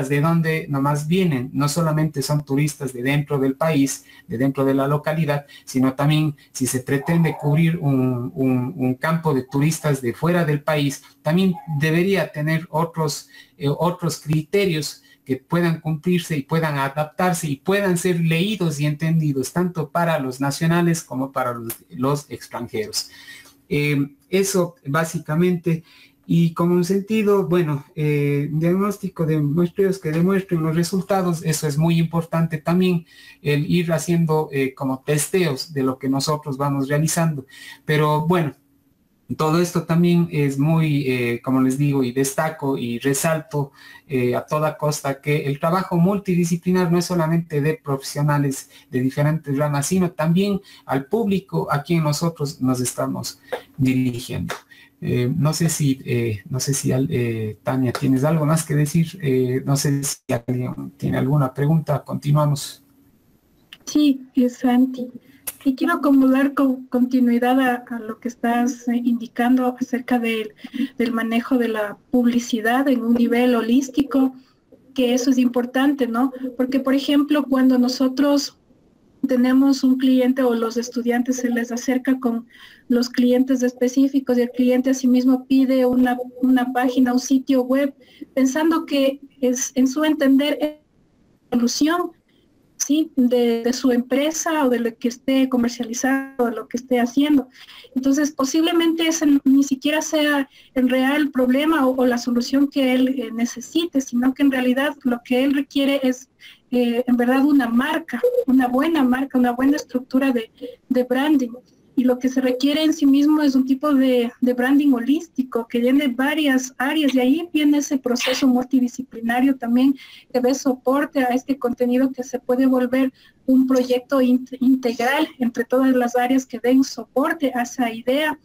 de dónde nomás vienen, no solamente son turistas de dentro del país, de dentro de la localidad, sino también si se pretende cubrir un campo de turistas de fuera del país, también debería tener otros criterios que puedan cumplirse y puedan adaptarse y puedan ser leídos y entendidos tanto para los nacionales como para los extranjeros. Eso básicamente, y como un sentido, bueno, diagnóstico de muestreos que demuestren los resultados, eso es muy importante también, el ir haciendo como testeos de lo que nosotros vamos realizando. Pero bueno, todo esto también es muy, como les digo, y destaco y resalto a toda costa que el trabajo multidisciplinar no es solamente de profesionales de diferentes ramas, sino también al público a quien nosotros nos estamos dirigiendo. No sé si Tania, ¿tienes algo más que decir? No sé si alguien tiene alguna pregunta. Continuamos. Sí, Santi. Y quiero como dar continuidad a lo que estás indicando acerca del manejo de la publicidad en un nivel holístico, que eso es importante, ¿no? Porque, por ejemplo, cuando nosotros tenemos un cliente o los estudiantes se les acerca con los clientes específicos y el cliente asimismo pide una página, un sitio web, pensando que es, en su entender, solución, ¿sí? de su empresa o de lo que esté comercializando, o lo que esté haciendo. Entonces, posiblemente ese ni siquiera sea el real problema o la solución que él necesite, sino que en realidad lo que él requiere es en verdad una marca, una buena estructura de branding. Y lo que se requiere en sí mismo es un tipo de branding holístico que tiene varias áreas, y ahí viene ese proceso multidisciplinario también que dé soporte a este contenido que se puede volver un proyecto integral entre todas las áreas que den soporte a esa idea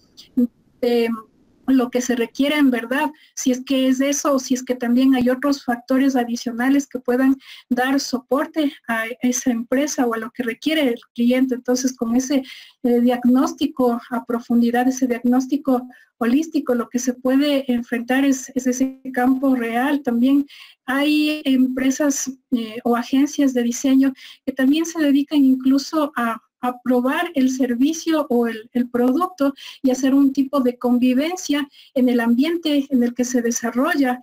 lo que se requiere en verdad, si es que es eso o si es que también hay otros factores adicionales que puedan dar soporte a esa empresa o a lo que requiere el cliente. Entonces, con ese diagnóstico a profundidad, ese diagnóstico holístico, lo que se puede enfrentar es ese campo real. También hay empresas o agencias de diseño que también se dedican incluso a probar el servicio o el producto y hacer un tipo de convivencia en el ambiente en el que se desarrolla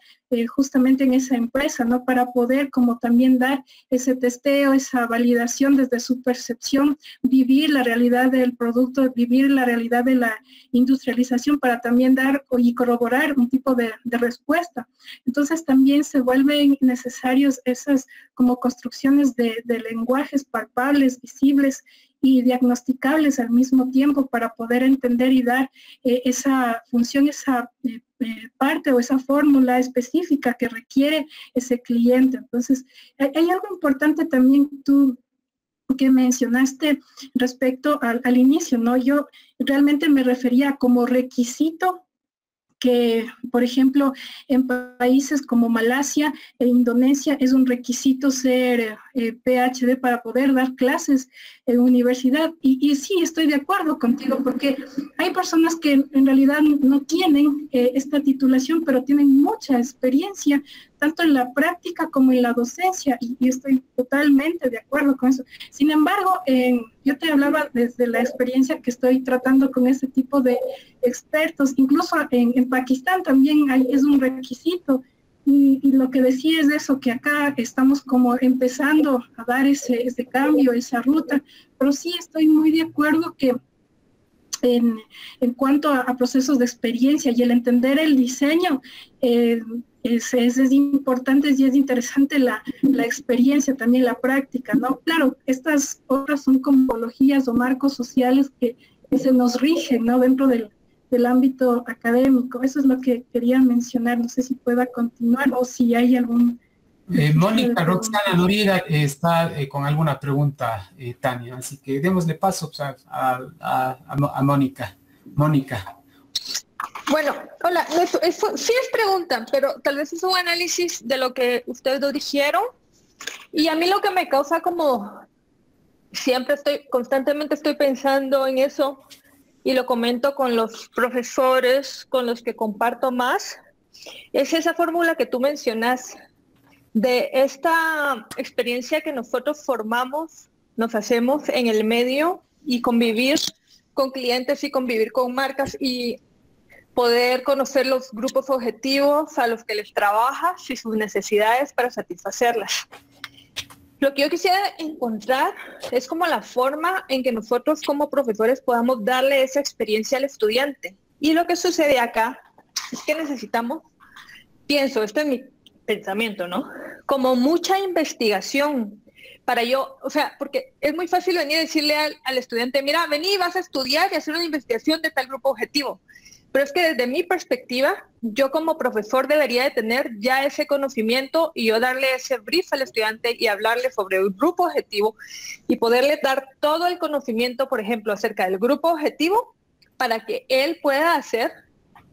justamente en esa empresa, ¿no? Para poder como también dar ese testeo, esa validación desde su percepción, vivir la realidad del producto, vivir la realidad de la industrialización para también dar y corroborar un tipo de respuesta. Entonces también se vuelven necesarios esas como construcciones de lenguajes palpables, visibles y diagnosticables al mismo tiempo para poder entender y dar esa función, esa parte o esa fórmula específica que requiere ese cliente. Entonces, hay algo importante también tú que mencionaste respecto al inicio, ¿no? Yo realmente me refería como requisito que, por ejemplo, en países como Malasia e Indonesia es un requisito ser PhD para poder dar clases en universidad. Y sí, estoy de acuerdo contigo, porque hay personas que en realidad no tienen esta titulación, pero tienen mucha experiencia, tanto en la práctica como en la docencia, y estoy totalmente de acuerdo con eso. Sin embargo, yo te hablaba desde la experiencia que estoy tratando con ese tipo de expertos, incluso en Pakistán también es un requisito, y lo que decía es eso, que acá estamos como empezando a dar ese cambio, esa ruta, pero sí estoy muy de acuerdo que en cuanto a procesos de experiencia y el entender el diseño, es importante y es interesante la experiencia, también la práctica, ¿no? Claro, estas otras son homologías o marcos sociales que se nos rigen, ¿no? Dentro del ámbito académico. Eso es lo que quería mencionar. No sé si pueda continuar o si hay algún... Mónica Roxana Noriega está con alguna pregunta, Tania, así que démosle paso a Mónica. Mónica. Bueno, hola, eso sí es pregunta, pero tal vez es un análisis de lo que ustedes dos dijeron, y a mí lo que me causa como, constantemente estoy pensando en eso, y lo comento con los profesores con los que comparto más, es esa fórmula que tú mencionas, de esta experiencia que nosotros nos hacemos en el medio y convivir con clientes y convivir con marcas y poder conocer los grupos objetivos a los que les trabajas y sus necesidades para satisfacerlas. Lo que yo quisiera encontrar es como la forma en que nosotros como profesores podamos darle esa experiencia al estudiante. Y lo que sucede acá es que necesitamos, pienso, este es mi pensamiento, ¿no? Como mucha investigación para porque es muy fácil venir a decirle al estudiante, mira, vení, vas a estudiar y hacer una investigación de tal grupo objetivo. Pero es que desde mi perspectiva, yo como profesor debería de tener ya ese conocimiento y yo darle ese brief al estudiante y hablarle sobre el grupo objetivo y poderle dar todo el conocimiento, por ejemplo, acerca del grupo objetivo para que él pueda hacer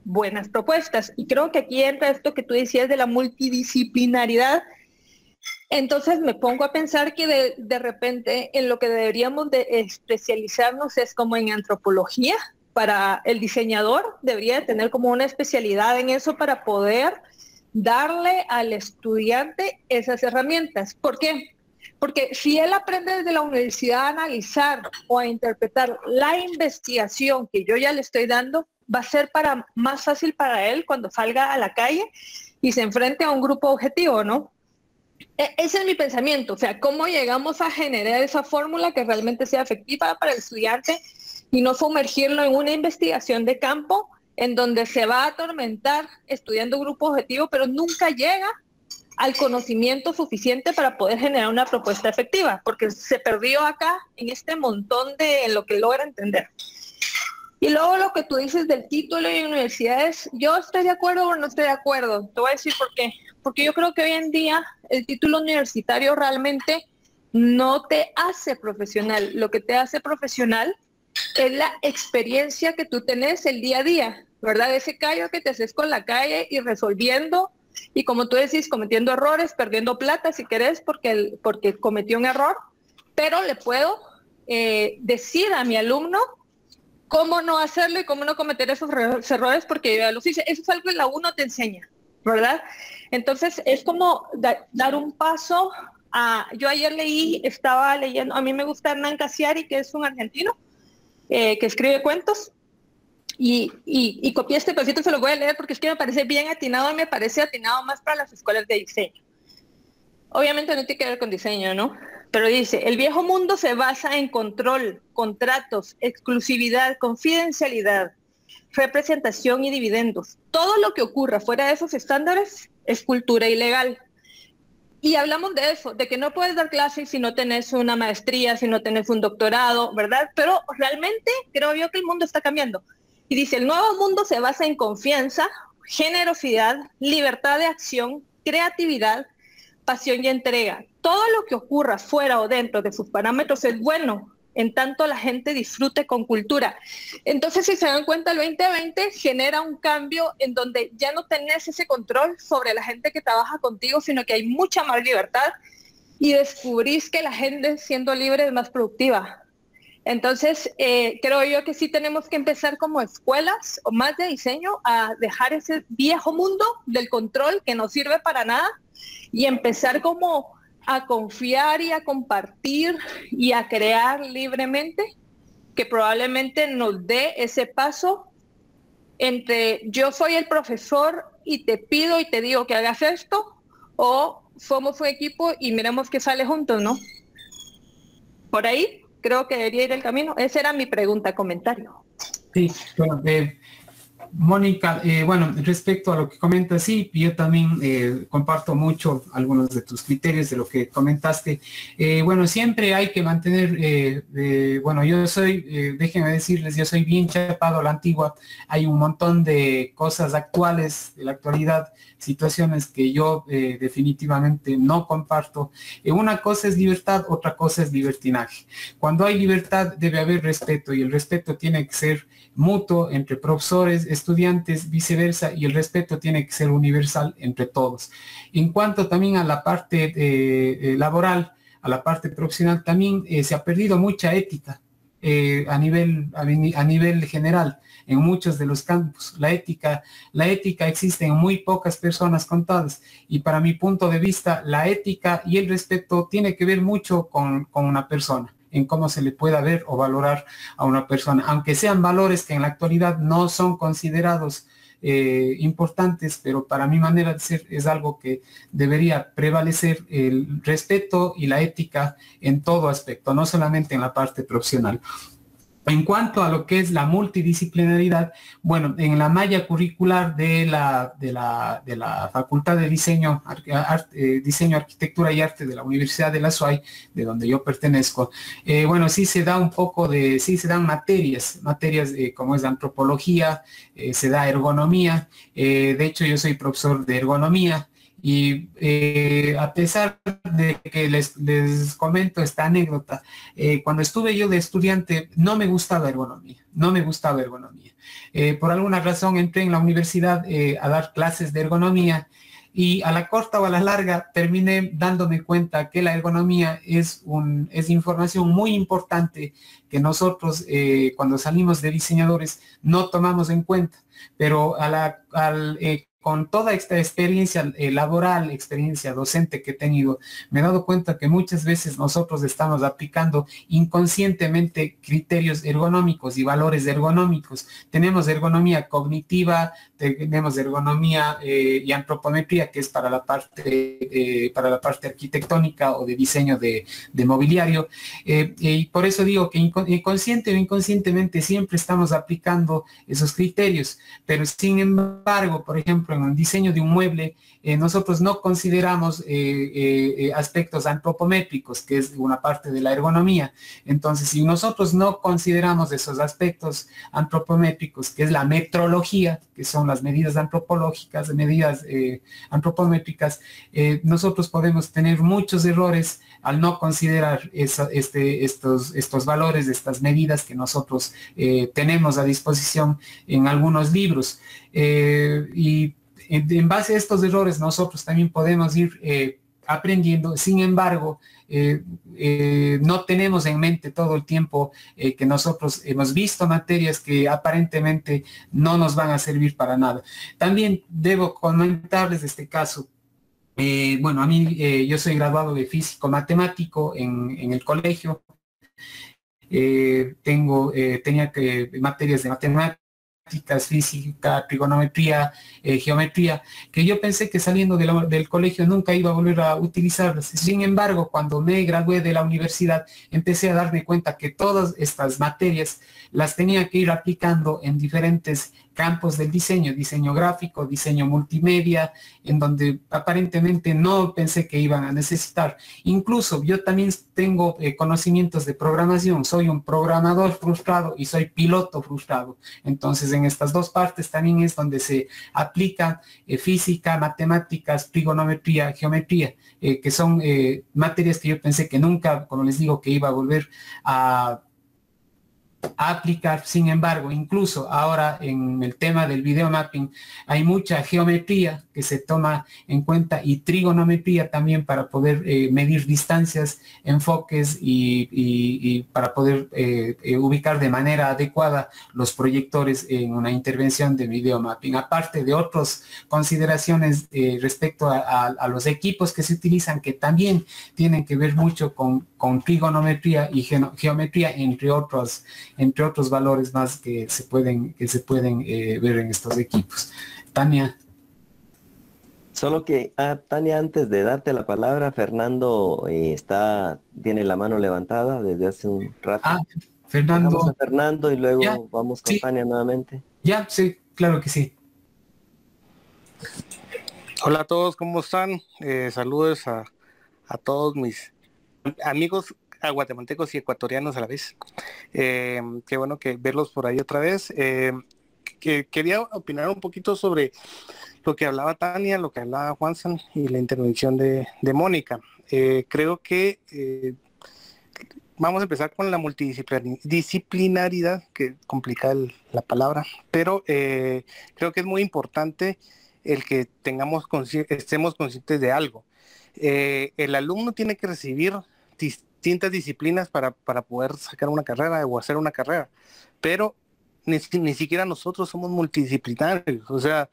buenas propuestas. Y creo que aquí entra esto que tú decías de la multidisciplinaridad. Entonces me pongo a pensar que de repente en lo que deberíamos de especializarnos es como en antropología. Para el diseñador debería tener como una especialidad en eso para poder darle al estudiante esas herramientas. ¿Por qué? Porque si él aprende desde la universidad a analizar o a interpretar la investigación que yo ya le estoy dando, va a ser más fácil para él cuando salga a la calle y se enfrente a un grupo objetivo, ¿no? Ese es mi pensamiento, o sea, cómo llegamos a generar esa fórmula que realmente sea efectiva para el estudiante y no sumergirlo en una investigación de campo en donde se va a atormentar estudiando un grupo objetivo, pero nunca llega al conocimiento suficiente para poder generar una propuesta efectiva, porque se perdió acá en este montón de lo que logra entender. Y luego lo que tú dices del título y universidades, yo estoy de acuerdo o no estoy de acuerdo. Te voy a decir por qué. Porque yo creo que hoy en día el título universitario realmente no te hace profesional. Lo que te hace profesional es la experiencia que tú tenés el día a día. ¿verdad? Ese callo que te haces con la calle y resolviendo, y como tú decís, cometiendo errores, perdiendo plata si querés, porque cometió un error, pero le puedo decir a mi alumno cómo no hacerlo y cómo no cometer esos errores, porque yo ya los hice. Eso es algo que la uno te enseña, ¿verdad? Entonces es como dar un paso yo ayer estaba leyendo, a mí me gusta Hernán Casiari, que es un argentino, que escribe cuentos, y copié este pedacito, se lo voy a leer porque es que me parece bien atinado, y me parece atinado más para las escuelas de diseño. Obviamente no tiene que ver con diseño, ¿no? Pero dice, el viejo mundo se basa en control, contratos, exclusividad, confidencialidad, representación y dividendos. Todo lo que ocurra fuera de esos estándares es cultura ilegal. Y hablamos de eso, de que no puedes dar clases si no tenés una maestría, si no tenés un doctorado, ¿verdad? Pero realmente creo yo que el mundo está cambiando. Y dice, el nuevo mundo se basa en confianza, generosidad, libertad de acción, creatividad, pasión y entrega. Todo lo que ocurra fuera o dentro de sus parámetros es bueno, en tanto la gente disfrute con cultura. Entonces, si se dan cuenta, el 2020 genera un cambio en donde ya no tenés ese control sobre la gente que trabaja contigo, sino que hay mucha más libertad y descubrís que la gente siendo libre es más productiva. Entonces, creo yo que sí tenemos que empezar como escuelas o más de diseño a dejar ese viejo mundo del control que no sirve para nada y empezar como a confiar y a compartir y a crear libremente, que probablemente nos dé ese paso entre yo soy el profesor y te pido y te digo que hagas esto, o somos un equipo y miremos que sale juntos, ¿no? Por ahí creo que debería ir el camino. Esa era mi pregunta, comentario. Sí, bueno, Mónica, bueno, respecto a lo que comentas, sí, yo también comparto mucho algunos de tus criterios de lo que comentaste. Bueno, siempre hay que mantener, bueno, yo soy, déjenme decirles, yo soy bien chapado a la antigua. Hay un montón de cosas actuales, de la actualidad, situaciones que yo definitivamente no comparto. Una cosa es libertad, otra cosa es libertinaje. Cuando hay libertad debe haber respeto, y el respeto tiene que ser mutuo entre profesores, estudiantes, viceversa, y el respeto tiene que ser universal entre todos. En cuanto también a la parte laboral, a la parte profesional, también se ha perdido mucha ética a nivel general en muchos de los campos. La ética existe en muy pocas personas contadas, y para mi punto de vista la ética y el respeto tiene que ver mucho con una persona, en cómo se le pueda ver o valorar a una persona, aunque sean valores que en la actualidad no son considerados importantes, pero para mi manera de ser es algo que debería prevalecer, el respeto y la ética en todo aspecto, no solamente en la parte profesional. En cuanto a lo que es la multidisciplinaridad, bueno, en la malla curricular de la Facultad de Diseño, Arquitectura y Arte de la Universidad de la SUAY, de donde yo pertenezco, bueno, sí se da un poco sí se dan materias como es la antropología, se da ergonomía. De hecho, yo soy profesor de ergonomía. Y a pesar de que les comento esta anécdota, cuando estuve yo de estudiante no me gustaba ergonomía. Por alguna razón entré en la universidad a dar clases de ergonomía, y a la corta o a la larga terminé dándome cuenta que la ergonomía es información muy importante que nosotros cuando salimos de diseñadores no tomamos en cuenta, pero con toda esta experiencia laboral, experiencia docente que he tenido, me he dado cuenta que muchas veces nosotros estamos aplicando inconscientemente criterios ergonómicos y valores ergonómicos. Tenemos ergonomía cognitiva, tenemos ergonomía y antropometría, que es para la parte arquitectónica o de diseño de mobiliario. Y por eso digo que inconsciente o inconscientemente siempre estamos aplicando esos criterios. Pero sin embargo, por ejemplo, en el diseño de un mueble, nosotros no consideramos aspectos antropométricos, que es una parte de la ergonomía. Entonces, si nosotros no consideramos esos aspectos antropométricos, que es la metrología, que son las medidas antropológicas, medidas antropométricas, nosotros podemos tener muchos errores al no considerar estos valores, estas medidas que nosotros tenemos a disposición en algunos libros. Y en base a estos errores nosotros también podemos ir aprendiendo. Sin embargo, no tenemos en mente todo el tiempo que nosotros hemos visto materias que aparentemente no nos van a servir para nada. También debo comentarles este caso. Bueno, a mí yo soy graduado de físico matemático en el colegio. Tenía materias de matemáticas, física, trigonometría, geometría, que yo pensé que saliendo del colegio nunca iba a volver a utilizarlas. Sin embargo, cuando me gradué de la universidad, empecé a darme cuenta que todas estas materias las tenía que ir aplicando en diferentes campos del diseño gráfico, diseño multimedia, en donde aparentemente no pensé que iban a necesitar. Incluso yo también tengo conocimientos de programación, soy un programador frustrado y soy piloto frustrado. Entonces en estas dos partes también es donde se aplica física, matemáticas, trigonometría, geometría, que son materias que yo pensé que nunca, como les digo, que iba a volver a aplicar. Sin embargo, incluso ahora en el tema del video mapping hay mucha geometría que se toma en cuenta y trigonometría también para poder medir distancias, enfoques y para poder ubicar de manera adecuada los proyectores en una intervención de video mapping. Aparte de otras consideraciones respecto a los equipos que se utilizan, que también tienen que ver mucho con trigonometría y geometría, entre otros valores más que se pueden ver en estos equipos. Tania. Solo que, Tania, antes de darte la palabra, Fernando tiene la mano levantada desde hace un rato. Fernando. Dejamos a Fernando y luego ¿Ya? vamos con Sí. Tania nuevamente. Ya, sí, claro que sí. Hola a todos, ¿cómo están? Saludos a todos mis amigos guatemaltecos y ecuatorianos a la vez. Qué bueno que verlos por ahí otra vez. Que quería opinar un poquito sobre lo que hablaba Tania, lo que hablaba Juanson y la intervención de Mónica. Creo que vamos a empezar con la multidisciplinaridad, que complica la palabra, pero creo que es muy importante el que estemos conscientes de algo. El alumno tiene que recibir distintas disciplinas para poder sacar una carrera o hacer una carrera, pero ni siquiera nosotros somos multidisciplinarios. O sea,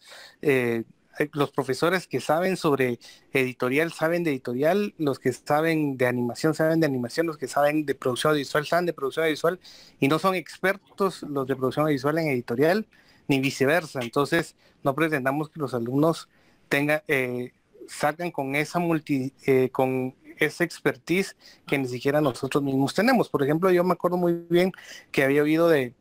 los profesores que saben sobre editorial saben de editorial, los que saben de animación saben de animación, los que saben de producción audiovisual saben de producción audiovisual, y no son expertos los de producción audiovisual en editorial, ni viceversa. Entonces no pretendamos que los alumnos salgan con esa expertise que ni siquiera nosotros mismos tenemos. Por ejemplo, yo me acuerdo muy bien que había oído de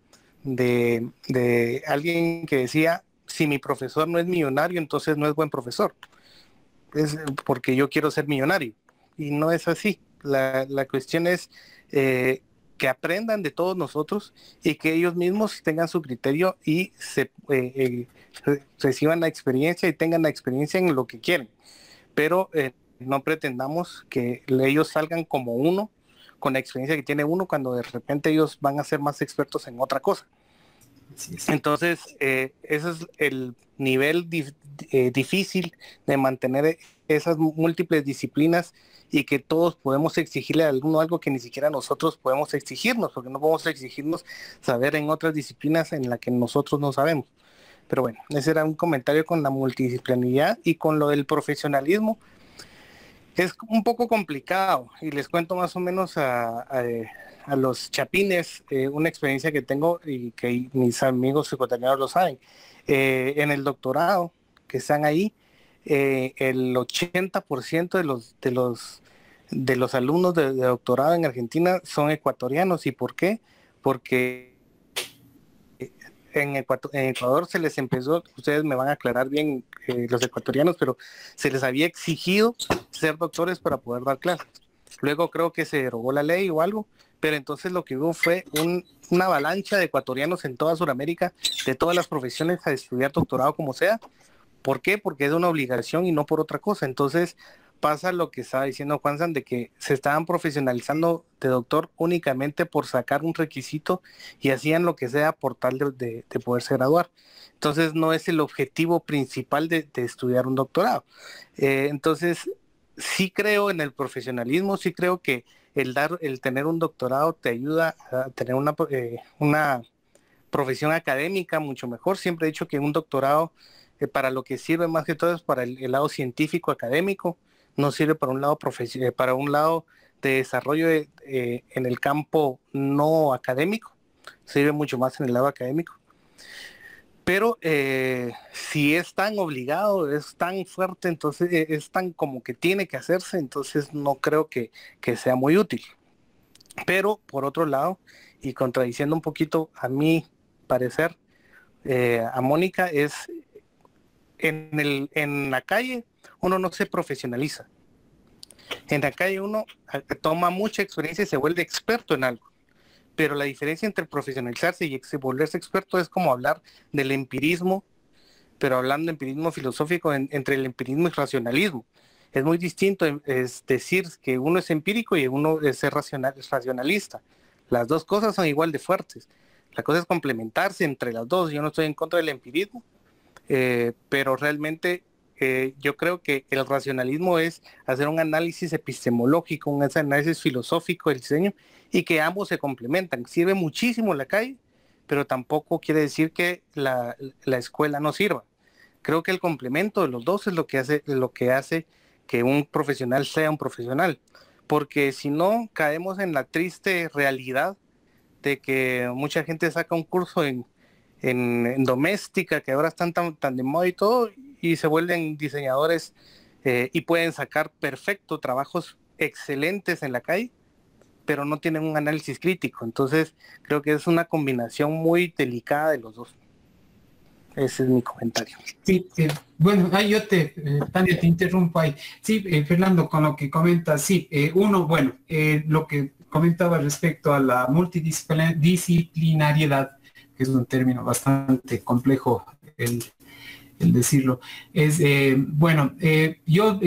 alguien que decía: si mi profesor no es millonario, entonces no es buen profesor. Es porque yo quiero ser millonario. Y no es así. La cuestión es que aprendan de todos nosotros y que ellos mismos tengan su criterio y reciban la experiencia y tengan la experiencia en lo que quieren. Pero no pretendamos que ellos salgan como uno, con la experiencia que tiene uno, cuando de repente ellos van a ser más expertos en otra cosa. Sí. Entonces, ese es el nivel difícil de mantener esas múltiples disciplinas, y que todos podemos exigirle al alumno algo que ni siquiera nosotros podemos exigirnos, porque no podemos exigirnos saber en otras disciplinas en las que nosotros no sabemos. Pero bueno, ese era un comentario con la multidisciplinaridad. Y con lo del profesionalismo, es un poco complicado, y les cuento más o menos a los chapines una experiencia que tengo y que mis amigos ecuatorianos lo saben. En el doctorado que están ahí, el 80% de los alumnos de doctorado en Argentina son ecuatorianos. ¿Y por qué? Porque en Ecuador se les empezó, ustedes me van a aclarar bien los ecuatorianos, pero se les había exigido ser doctores para poder dar clases. Luego creo que se derogó la ley o algo, pero entonces lo que hubo fue una avalancha de ecuatorianos en toda Sudamérica, de todas las profesiones, a estudiar doctorado como sea. ¿Por qué? Porque es una obligación y no por otra cosa. Entonces pasa lo que estaba diciendo Juansan, de que se estaban profesionalizando de doctor únicamente por sacar un requisito y hacían lo que sea por tal de poderse graduar. Entonces no es el objetivo principal de estudiar un doctorado. Entonces sí creo en el profesionalismo, sí creo que el tener un doctorado te ayuda a tener una profesión académica mucho mejor. Siempre he dicho que un doctorado para lo que sirve más que todo es para el lado científico académico, no sirve para un lado para un lado de desarrollo en el campo no académico, sirve mucho más en el lado académico. Pero si es tan obligado, es tan fuerte, entonces es tan como que tiene que hacerse, entonces no creo que sea muy útil. Pero por otro lado, y contradiciendo un poquito a mi parecer, a Mónica, es en la calle uno no se profesionaliza. En la calle uno toma mucha experiencia y se vuelve experto en algo. Pero la diferencia entre profesionalizarse y volverse experto es como hablar del empirismo, pero hablando de empirismo filosófico entre el empirismo y el racionalismo. Es muy distinto es decir que uno es empírico y uno es racionalista. Las dos cosas son igual de fuertes. La cosa es complementarse entre las dos. Yo no estoy en contra del empirismo, pero realmente yo creo que el racionalismo es hacer un análisis epistemológico, un análisis filosófico del diseño, y que ambos se complementan. Sirve muchísimo la calle, pero tampoco quiere decir que la escuela no sirva. Creo que el complemento de los dos es lo que hace que un profesional sea un profesional, porque si no caemos en la triste realidad de que mucha gente saca un curso en doméstica, que ahora están tan de moda y todo, y se vuelven diseñadores y pueden sacar perfecto trabajos excelentes en la calle, pero no tienen un análisis crítico. Entonces creo que es una combinación muy delicada de los dos. Ese es mi comentario. Sí, bueno, ahí yo Tania, te interrumpo ahí. Sí, Fernando, con lo que comentas, sí, lo que comentaba respecto a la multidisciplinariedad, que es un término bastante complejo el decirlo, es yo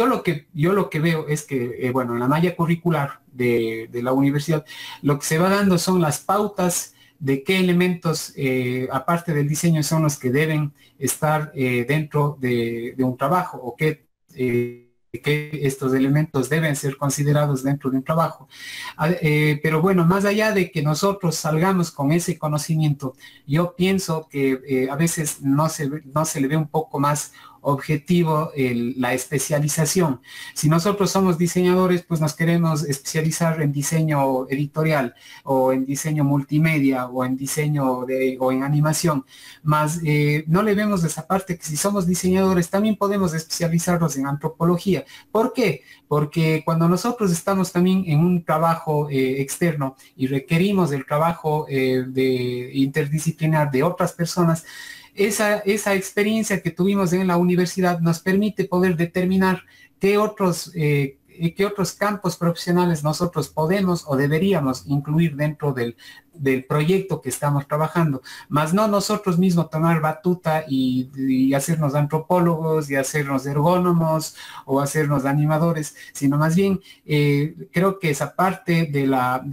lo que veo es que en la malla curricular de la universidad lo que se va dando son las pautas de qué elementos aparte del diseño son los que deben estar dentro de un trabajo, o que estos elementos deben ser considerados dentro de un trabajo. Pero bueno, más allá de que nosotros salgamos con ese conocimiento, yo pienso que a veces no se le ve un poco más objetivo la especialización. Si nosotros somos diseñadores, pues nos queremos especializar en diseño editorial o en diseño multimedia o en diseño o en animación, más no le vemos esa parte que si somos diseñadores también podemos especializarnos en antropología. ¿Por qué? Porque cuando nosotros estamos también en un trabajo externo y requerimos el trabajo interdisciplinar de otras personas, esa experiencia que tuvimos en la universidad nos permite poder determinar qué otros campos profesionales nosotros podemos o deberíamos incluir dentro del proyecto que estamos trabajando, más no nosotros mismos tomar batuta y hacernos antropólogos y hacernos ergónomos o hacernos animadores, sino más bien creo que esa parte de la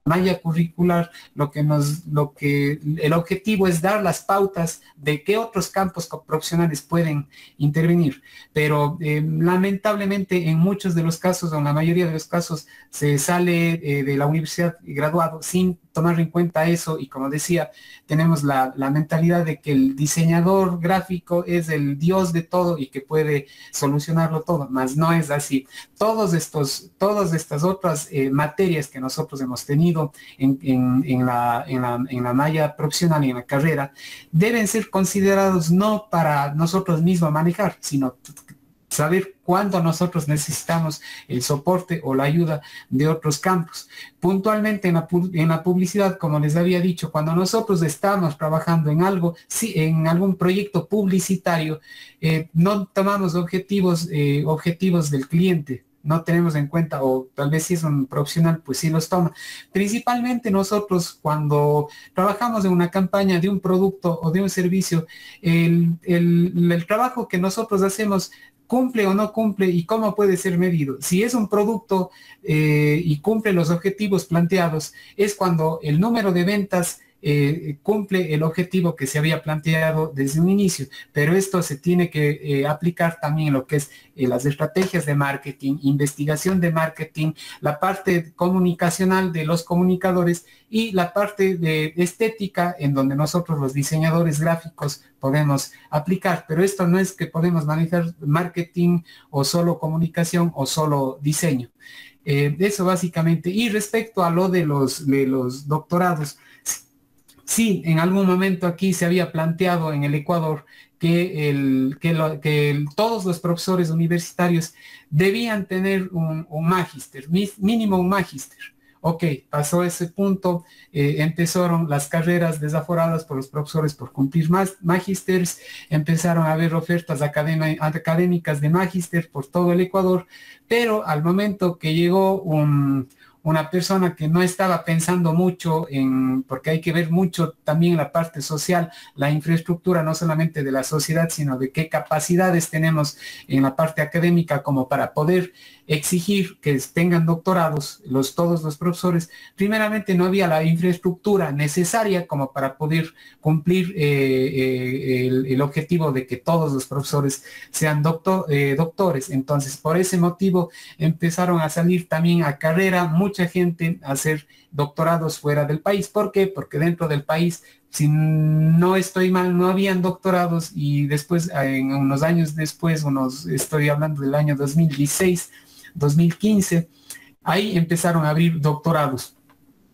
malla curricular, el objetivo es dar las pautas de qué otros campos profesionales pueden intervenir, pero lamentablemente en muchos de los casos, o en la mayoría de los casos, se sale de la universidad graduado sin tomar en cuenta eso, y como decía, tenemos la mentalidad de que el diseñador gráfico es el dios de todo y que puede solucionarlo todo, mas no es así. Todas estas otras materias que nosotros hemos tenido en la malla profesional y en la carrera deben ser considerados no para nosotros mismos manejar, sino saber cuándo nosotros necesitamos el soporte o la ayuda de otros campos. Puntualmente en la publicidad, como les había dicho, cuando nosotros estamos trabajando en algo, en algún proyecto publicitario, no tomamos objetivos del cliente. No tenemos en cuenta, o tal vez si es un profesional, pues sí los toma. Principalmente nosotros cuando trabajamos en una campaña de un producto o de un servicio, el trabajo que nosotros hacemos cumple o no cumple y cómo puede ser medido. Si es un producto y cumple los objetivos planteados, es cuando el número de ventas cumple el objetivo que se había planteado desde un inicio, pero esto se tiene que aplicar también en lo que es las estrategias de marketing, investigación de marketing, la parte comunicacional de los comunicadores y la parte de estética en donde nosotros los diseñadores gráficos podemos aplicar, pero esto no es que podemos manejar marketing o solo comunicación o solo diseño. Eso básicamente. Y respecto a lo de los doctorados, sí, en algún momento aquí se había planteado en el Ecuador que todos los profesores universitarios debían tener un magíster, mínimo un magíster. Ok, pasó ese punto, empezaron las carreras desaforadas por los profesores por cumplir más magísteres, empezaron a haber ofertas académicas de magíster por todo el Ecuador, pero al momento que llegó una persona que no estaba pensando mucho porque hay que ver mucho también la parte social, la infraestructura no solamente de la sociedad, sino de qué capacidades tenemos en la parte académica como para poder exigir que tengan doctorados todos los profesores. Primeramente no había la infraestructura necesaria como para poder cumplir el objetivo de que todos los profesores sean doctores. Entonces, por ese motivo empezaron a salir también a carrera mucha gente a hacer doctorados fuera del país. ¿Por qué? Porque dentro del país, si no estoy mal, no habían doctorados y después, en unos años después, estoy hablando del año 2016, 2015, ahí empezaron a abrir doctorados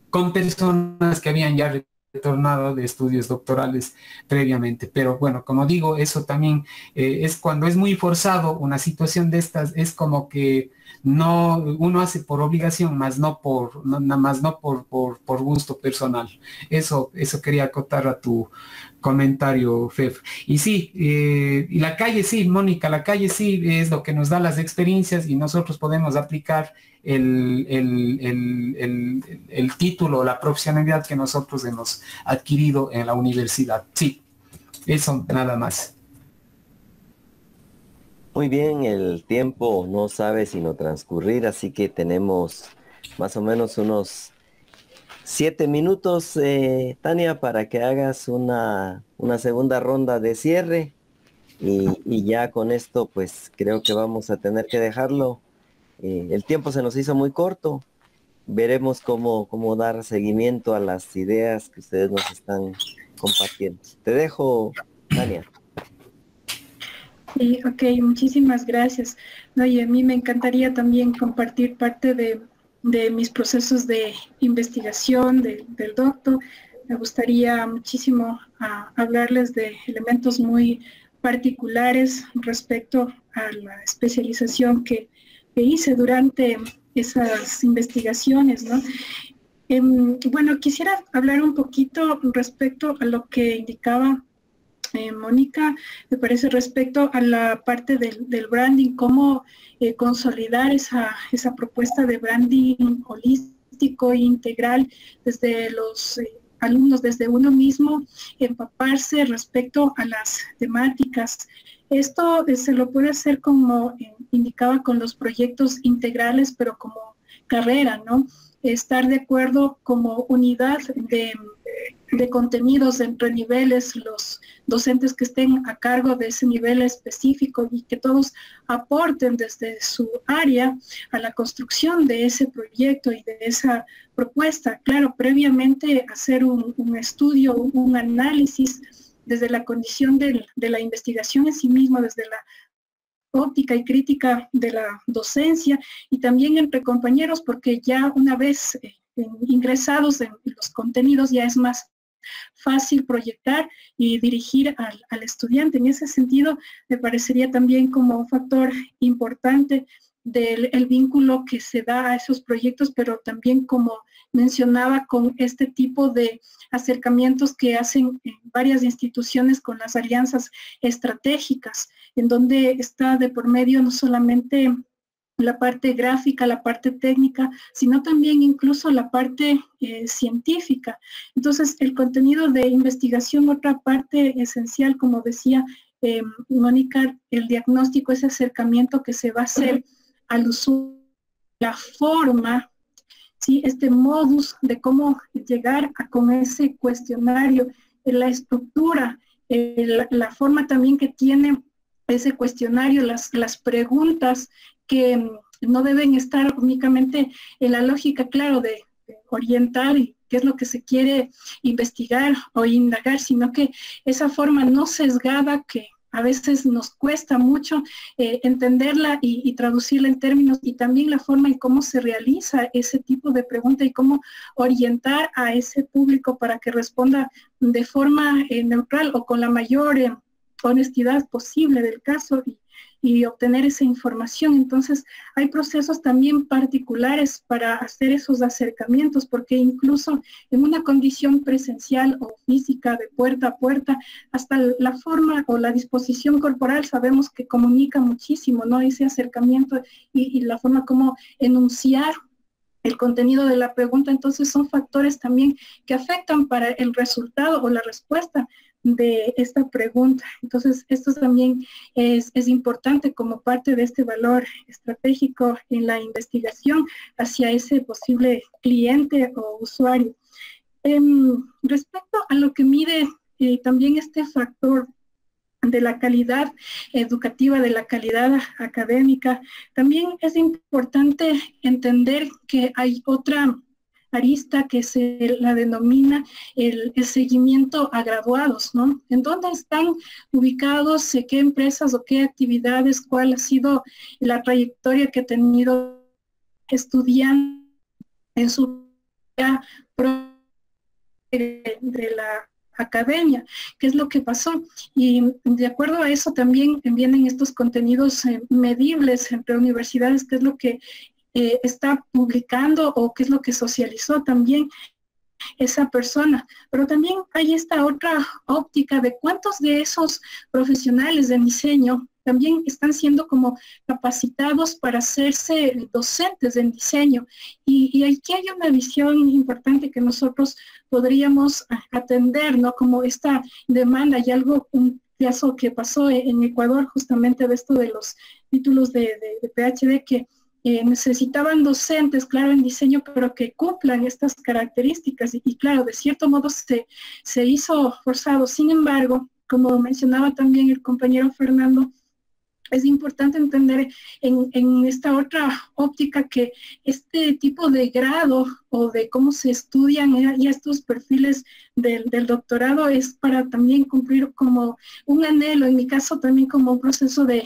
con personas que habían ya retornado de estudios doctorales previamente. Pero bueno, como digo, eso también es cuando es muy forzado una situación de estas, es como que no, uno hace por obligación, más no por gusto personal. Eso quería acotar a tu comentario, Fef. Y sí, y la calle sí, Mónica, la calle sí es lo que nos da las experiencias y nosotros podemos aplicar el título, la profesionalidad que nosotros hemos adquirido en la universidad. Sí, eso nada más. Muy bien, el tiempo no sabe sino transcurrir, así que tenemos más o menos unos 7 minutos, Tania, para que hagas una segunda ronda de cierre y ya con esto pues creo que vamos a tener que dejarlo. El tiempo se nos hizo muy corto. Veremos cómo dar seguimiento a las ideas que ustedes nos están compartiendo. Te dejo, Tania. Sí, ok, muchísimas gracias. No, y a mí me encantaría también compartir parte de mis procesos de investigación del doctor. Me gustaría muchísimo hablarles de elementos muy particulares respecto a la especialización que hice durante esas investigaciones, ¿no? Bueno, quisiera hablar un poquito respecto a lo que indicaba Mónica, me parece, respecto a la parte del branding, cómo consolidar esa propuesta de branding holístico e integral desde los alumnos, desde uno mismo, empaparse respecto a las temáticas. Esto se lo puede hacer, como indicaba, con los proyectos integrales, pero como carrera, ¿no? Estar de acuerdo como unidad de contenidos entre niveles, los docentes que estén a cargo de ese nivel específico y que todos aporten desde su área a la construcción de ese proyecto y de esa propuesta. Claro, previamente hacer un estudio, un análisis desde la condición de la investigación en sí misma, desde la óptica y crítica de la docencia y también entre compañeros, porque ya una vez ingresados en los contenidos ya es más fácil proyectar y dirigir al estudiante. En ese sentido, me parecería también como un factor importante del el vínculo que se da a esos proyectos, pero también, como mencionaba, con este tipo de acercamientos que hacen varias instituciones con las alianzas estratégicas, en donde está de por medio no solamente la parte gráfica, la parte técnica, sino también incluso la parte científica. Entonces, el contenido de investigación, otra parte esencial, como decía Mónica, el diagnóstico, ese acercamiento que se va a hacer al usuario, la forma, ¿sí? Este modus de cómo llegar con ese cuestionario, la estructura, la forma también que tiene ese cuestionario, las preguntas que no deben estar únicamente en la lógica, claro, de orientar y qué es lo que se quiere investigar o indagar, sino que esa forma no sesgada que a veces nos cuesta mucho entenderla y traducirla en términos, y también la forma en cómo se realiza ese tipo de pregunta y cómo orientar a ese público para que responda de forma neutral o con la mayor honestidad posible del caso y obtener esa información. Entonces, hay procesos también particulares para hacer esos acercamientos, porque incluso en una condición presencial o física de puerta a puerta, hasta la forma o la disposición corporal sabemos que comunica muchísimo, ¿no? Ese acercamiento y la forma como enunciar el contenido de la pregunta. Entonces, son factores también que afectan para el resultado o la respuesta de esta pregunta. Entonces, esto también es importante como parte de este valor estratégico en la investigación hacia ese posible cliente o usuario. Respecto a lo que mide también este factor de la calidad educativa, de la calidad académica, también es importante entender que hay otra arista que se la denomina el seguimiento a graduados, ¿no? ¿En dónde están ubicados, qué empresas o qué actividades, cuál ha sido la trayectoria que ha tenido estudiando en su de la academia, qué es lo que pasó? Y de acuerdo a eso también vienen estos contenidos medibles entre universidades, qué es lo que está publicando o qué es lo que socializó también esa persona. Pero también hay esta otra óptica de cuántos de esos profesionales de diseño también están siendo como capacitados para hacerse docentes en diseño. Y aquí hay una visión importante que nosotros podríamos atender, ¿no? Como esta demanda y algo, un caso que pasó en Ecuador justamente de esto de los títulos de PhD, que necesitaban docentes, claro, en diseño, pero que cumplan estas características y claro, de cierto modo se hizo forzado. Sin embargo, como mencionaba también el compañero Fernando, es importante entender en esta otra óptica que este tipo de grado o de cómo se estudian y estos perfiles del doctorado es para también cumplir como un anhelo, en mi caso también como un proceso de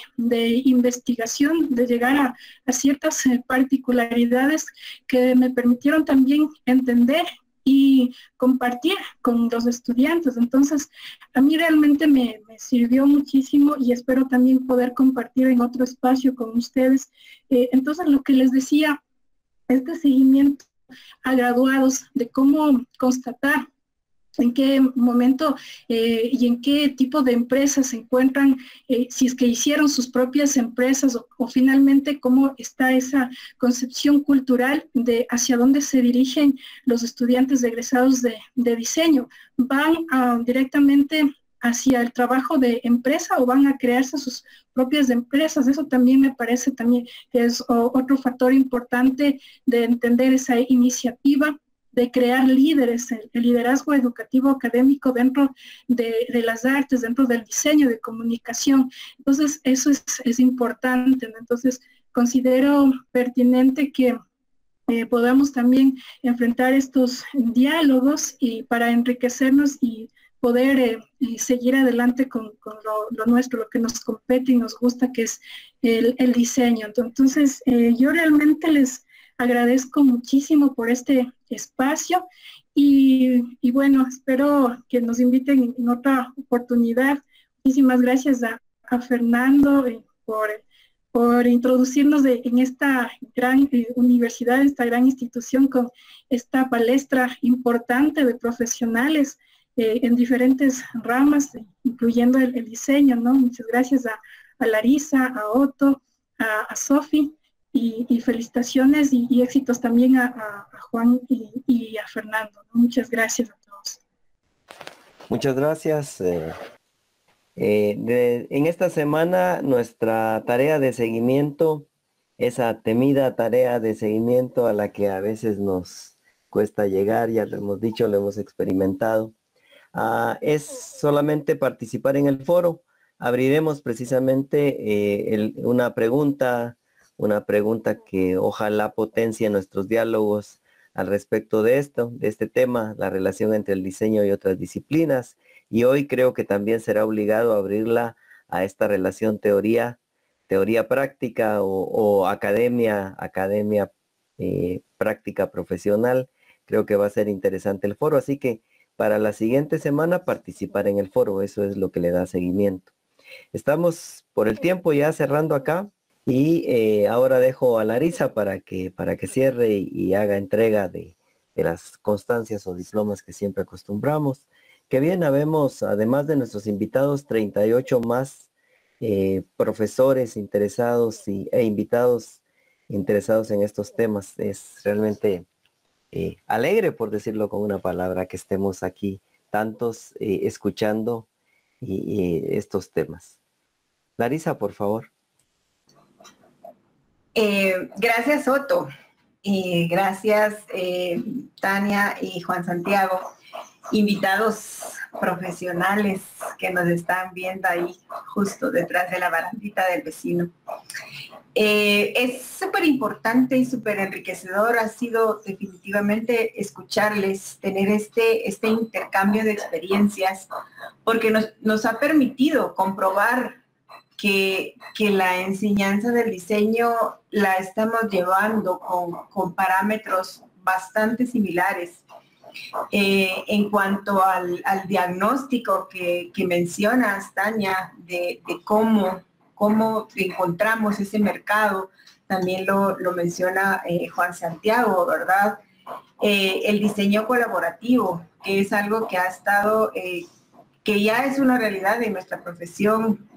investigación, de llegar a ciertas particularidades que me permitieron también entender y compartir con los estudiantes. Entonces, a mí realmente me sirvió muchísimo y espero también poder compartir en otro espacio con ustedes. Entonces, lo que les decía, este seguimiento a graduados, de cómo constatar en qué momento y en qué tipo de empresas se encuentran, si es que hicieron sus propias empresas o finalmente cómo está esa concepción cultural de hacia dónde se dirigen los estudiantes egresados de diseño. ¿Van directamente hacia el trabajo de empresa o van a crearse sus propias empresas? Eso también me parece también que es otro factor importante de entender esa iniciativa de crear líderes, el liderazgo educativo académico dentro de las artes, dentro del diseño de comunicación. Entonces, eso es importante, ¿no? Entonces, considero pertinente que podamos también enfrentar estos diálogos y para enriquecernos y poder seguir adelante con lo nuestro, lo que nos compete y nos gusta, que es el diseño. Entonces, yo realmente les agradezco muchísimo por este espacio Y bueno, espero que nos inviten en otra oportunidad. Muchísimas gracias a Fernando por introducirnos en esta gran universidad, esta gran institución con esta palestra importante de profesionales en diferentes ramas, incluyendo el diseño, ¿no? Muchas gracias a Larisa, a Otto, a Sofi, y felicitaciones y éxitos también a Juan y a Fernando, ¿no? Muchas gracias a todos. Muchas gracias. En esta semana nuestra tarea de seguimiento, esa temida tarea de seguimiento a la que a veces nos cuesta llegar, ya lo hemos dicho, lo hemos experimentado, es solamente participar en el foro. Abriremos precisamente una pregunta que ojalá potencie nuestros diálogos al respecto de este tema, la relación entre el diseño y otras disciplinas. Y hoy creo que también será obligado a abrirla a esta relación teoría práctica o academia práctica profesional. Creo que va a ser interesante el foro, así que para la siguiente semana participar en el foro, eso es lo que le da seguimiento. Estamos por el tiempo ya cerrando acá y ahora dejo a Larisa para que cierre y haga entrega de las constancias o diplomas que siempre acostumbramos. Que bien, habemos, además de nuestros invitados, 38 más profesores interesados e invitados interesados en estos temas. Es realmente alegre, por decirlo con una palabra, que estemos aquí tantos escuchando estos temas. Larisa, por favor. Gracias, Otto. Gracias, Tania y Juan Santiago, invitados profesionales que nos están viendo ahí justo detrás de la barandita del vecino. Es súper importante y súper enriquecedor, ha sido definitivamente escucharles, tener este intercambio de experiencias, porque nos ha permitido comprobar que la enseñanza del diseño la estamos llevando con parámetros bastante similares. En cuanto al diagnóstico que mencionas, Tania, de cómo encontramos ese mercado, también lo menciona Juan Santiago, ¿verdad? El diseño colaborativo, que es algo que ha estado, que ya es una realidad de nuestra profesión,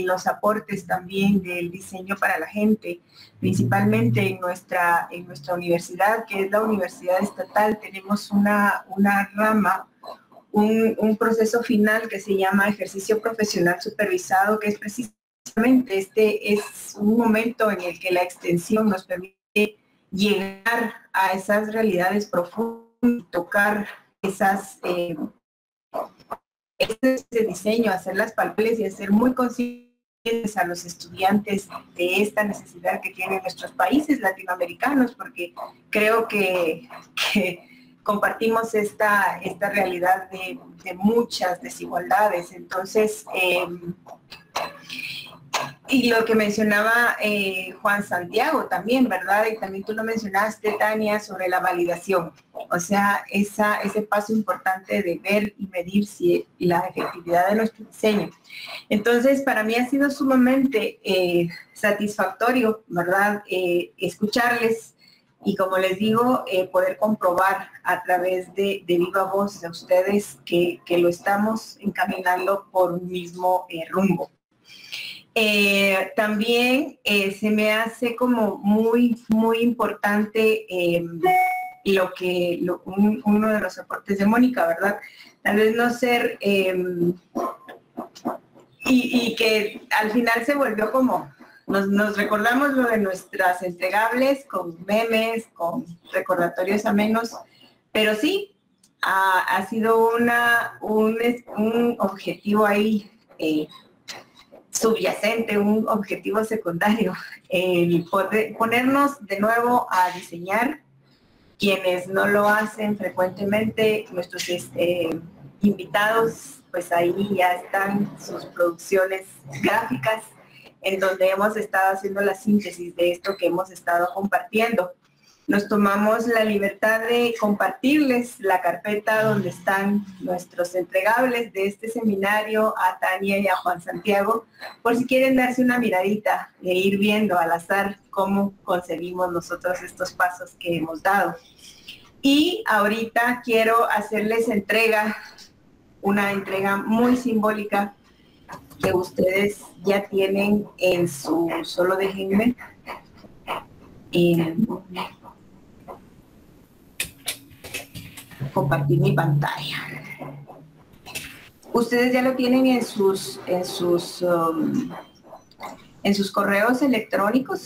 los aportes también del diseño para la gente, principalmente en nuestra universidad, que es la Universidad Estatal. Tenemos una rama, un proceso final que se llama ejercicio profesional supervisado, que es precisamente es un momento en el que la extensión nos permite llegar a esas realidades profundas y tocar ese diseño, hacer las palpables y hacer muy conscientes a los estudiantes de esta necesidad que tienen nuestros países latinoamericanos, porque creo que compartimos esta realidad de muchas desigualdades. Entonces, y lo que mencionaba Juan Santiago también, ¿verdad? Y también tú lo mencionaste, Tania, sobre la validación. O sea, ese paso importante de ver y medir la efectividad de nuestro diseño. Entonces, para mí ha sido sumamente satisfactorio, ¿verdad? Escucharles y, como les digo, poder comprobar a través de viva voz de ustedes que lo estamos encaminando por un mismo rumbo. También se me hace como muy importante uno de los aportes de Mónica, ¿verdad? Tal vez no ser y que al final se volvió como nos recordamos lo de nuestras entregables con memes, con recordatorios amenos, pero sí ha sido un objetivo ahí subyacente, un objetivo secundario, el poder ponernos de nuevo a diseñar. Quienes no lo hacen frecuentemente, nuestros invitados, pues ahí ya están sus producciones gráficas, en donde hemos estado haciendo la síntesis de esto que hemos estado compartiendo. nos tomamos la libertad de compartirles la carpeta donde están nuestros entregables de este seminario a Tania y a Juan Santiago, por si quieren darse una miradita e ir viendo al azar cómo concebimos nosotros estos pasos que hemos dado. Y ahorita quiero hacerles una entrega muy simbólica que ustedes ya tienen en su, solo déjenme, compartir mi pantalla. Ustedes ya lo tienen en sus correos electrónicos,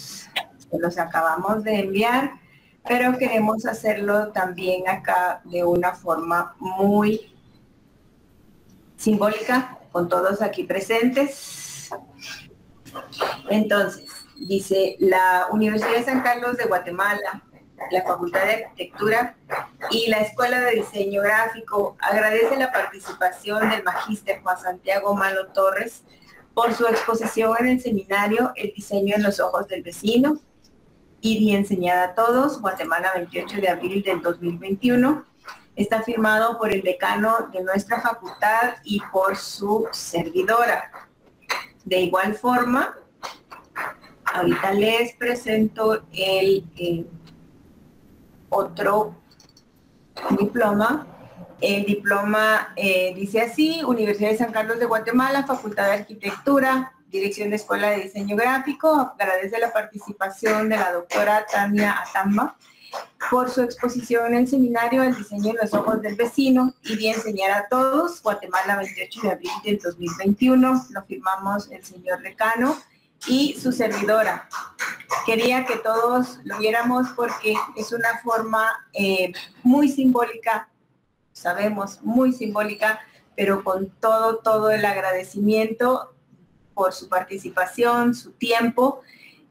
se los acabamos de enviar, pero queremos hacerlo también acá de una forma muy simbólica, con todos aquí presentes. Entonces, dice, la Universidad de San Carlos de Guatemala, la Facultad de Arquitectura y la Escuela de Diseño Gráfico agradece la participación del magíster Juan Santiago Malo Torres por su exposición en el seminario El diseño en los ojos del vecino y enseñada a todos, Guatemala, 28 de abril del 2021. Está firmado por el decano de nuestra facultad y por su servidora. De igual forma, ahorita les presento el otro diploma. El diploma dice así: Universidad de San Carlos de Guatemala, Facultad de Arquitectura, Dirección de Escuela de Diseño Gráfico. Agradece la participación de la doctora Tania Atamba por su exposición en el seminario El diseño en los ojos del vecino y de enseñar a todos, Guatemala, 28 de abril del 2021. Lo firmamos el señor decano y su servidora. Quería que todos lo viéramos porque es una forma muy simbólica, sabemos, muy simbólica, pero con todo el agradecimiento por su participación, su tiempo,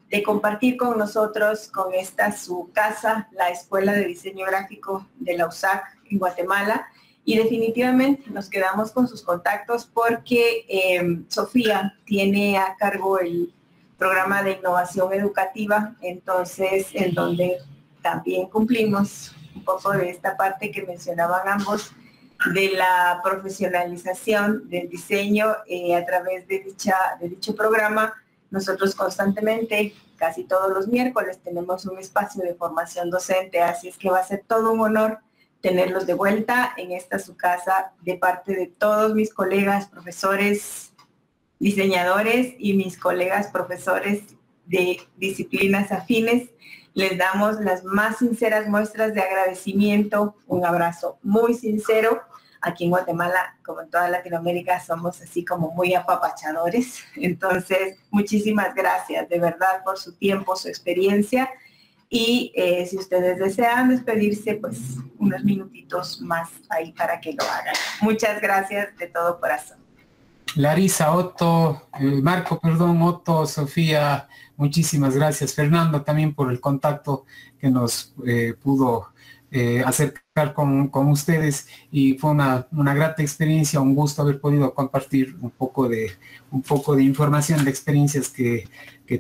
de compartir con nosotros, con esta su casa, la Escuela de Diseño Gráfico de la USAC en Guatemala. Y definitivamente nos quedamos con sus contactos porque Sofía tiene a cargo el programa de innovación educativa, entonces en donde también cumplimos un poco de esta parte que mencionaban ambos, de la profesionalización del diseño a través de dicho programa. Nosotros constantemente, casi todos los miércoles, tenemos un espacio de formación docente, así es que va a ser todo un honor tenerlos de vuelta en esta su casa de parte de todos mis colegas, profesores, diseñadores y mis colegas profesores de disciplinas afines. Les damos las más sinceras muestras de agradecimiento, un abrazo muy sincero. Aquí en Guatemala, como en toda Latinoamérica, somos así como muy apapachadores. Entonces, muchísimas gracias de verdad por su tiempo, su experiencia. Y si ustedes desean despedirse, pues unos minutitos más ahí para que lo hagan. Muchas gracias de todo corazón. Larisa, Otto, Otto, Sofía, muchísimas gracias. Fernando también por el contacto que nos pudo acercar con ustedes, y fue una grata experiencia, un gusto haber podido compartir un poco de información, de experiencias que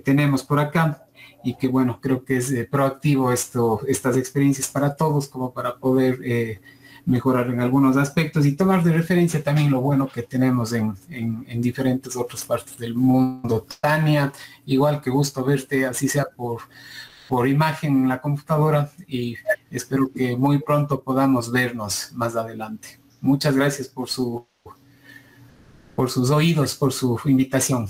tenemos por acá, y que bueno, creo que es proactivo estas experiencias para todos, como para poder mejorar en algunos aspectos y tomar de referencia también lo bueno que tenemos en diferentes otras partes del mundo. Tania, igual, que gusto verte, así sea por imagen en la computadora, y espero que muy pronto podamos vernos más adelante. Muchas gracias por sus oídos, por su invitación.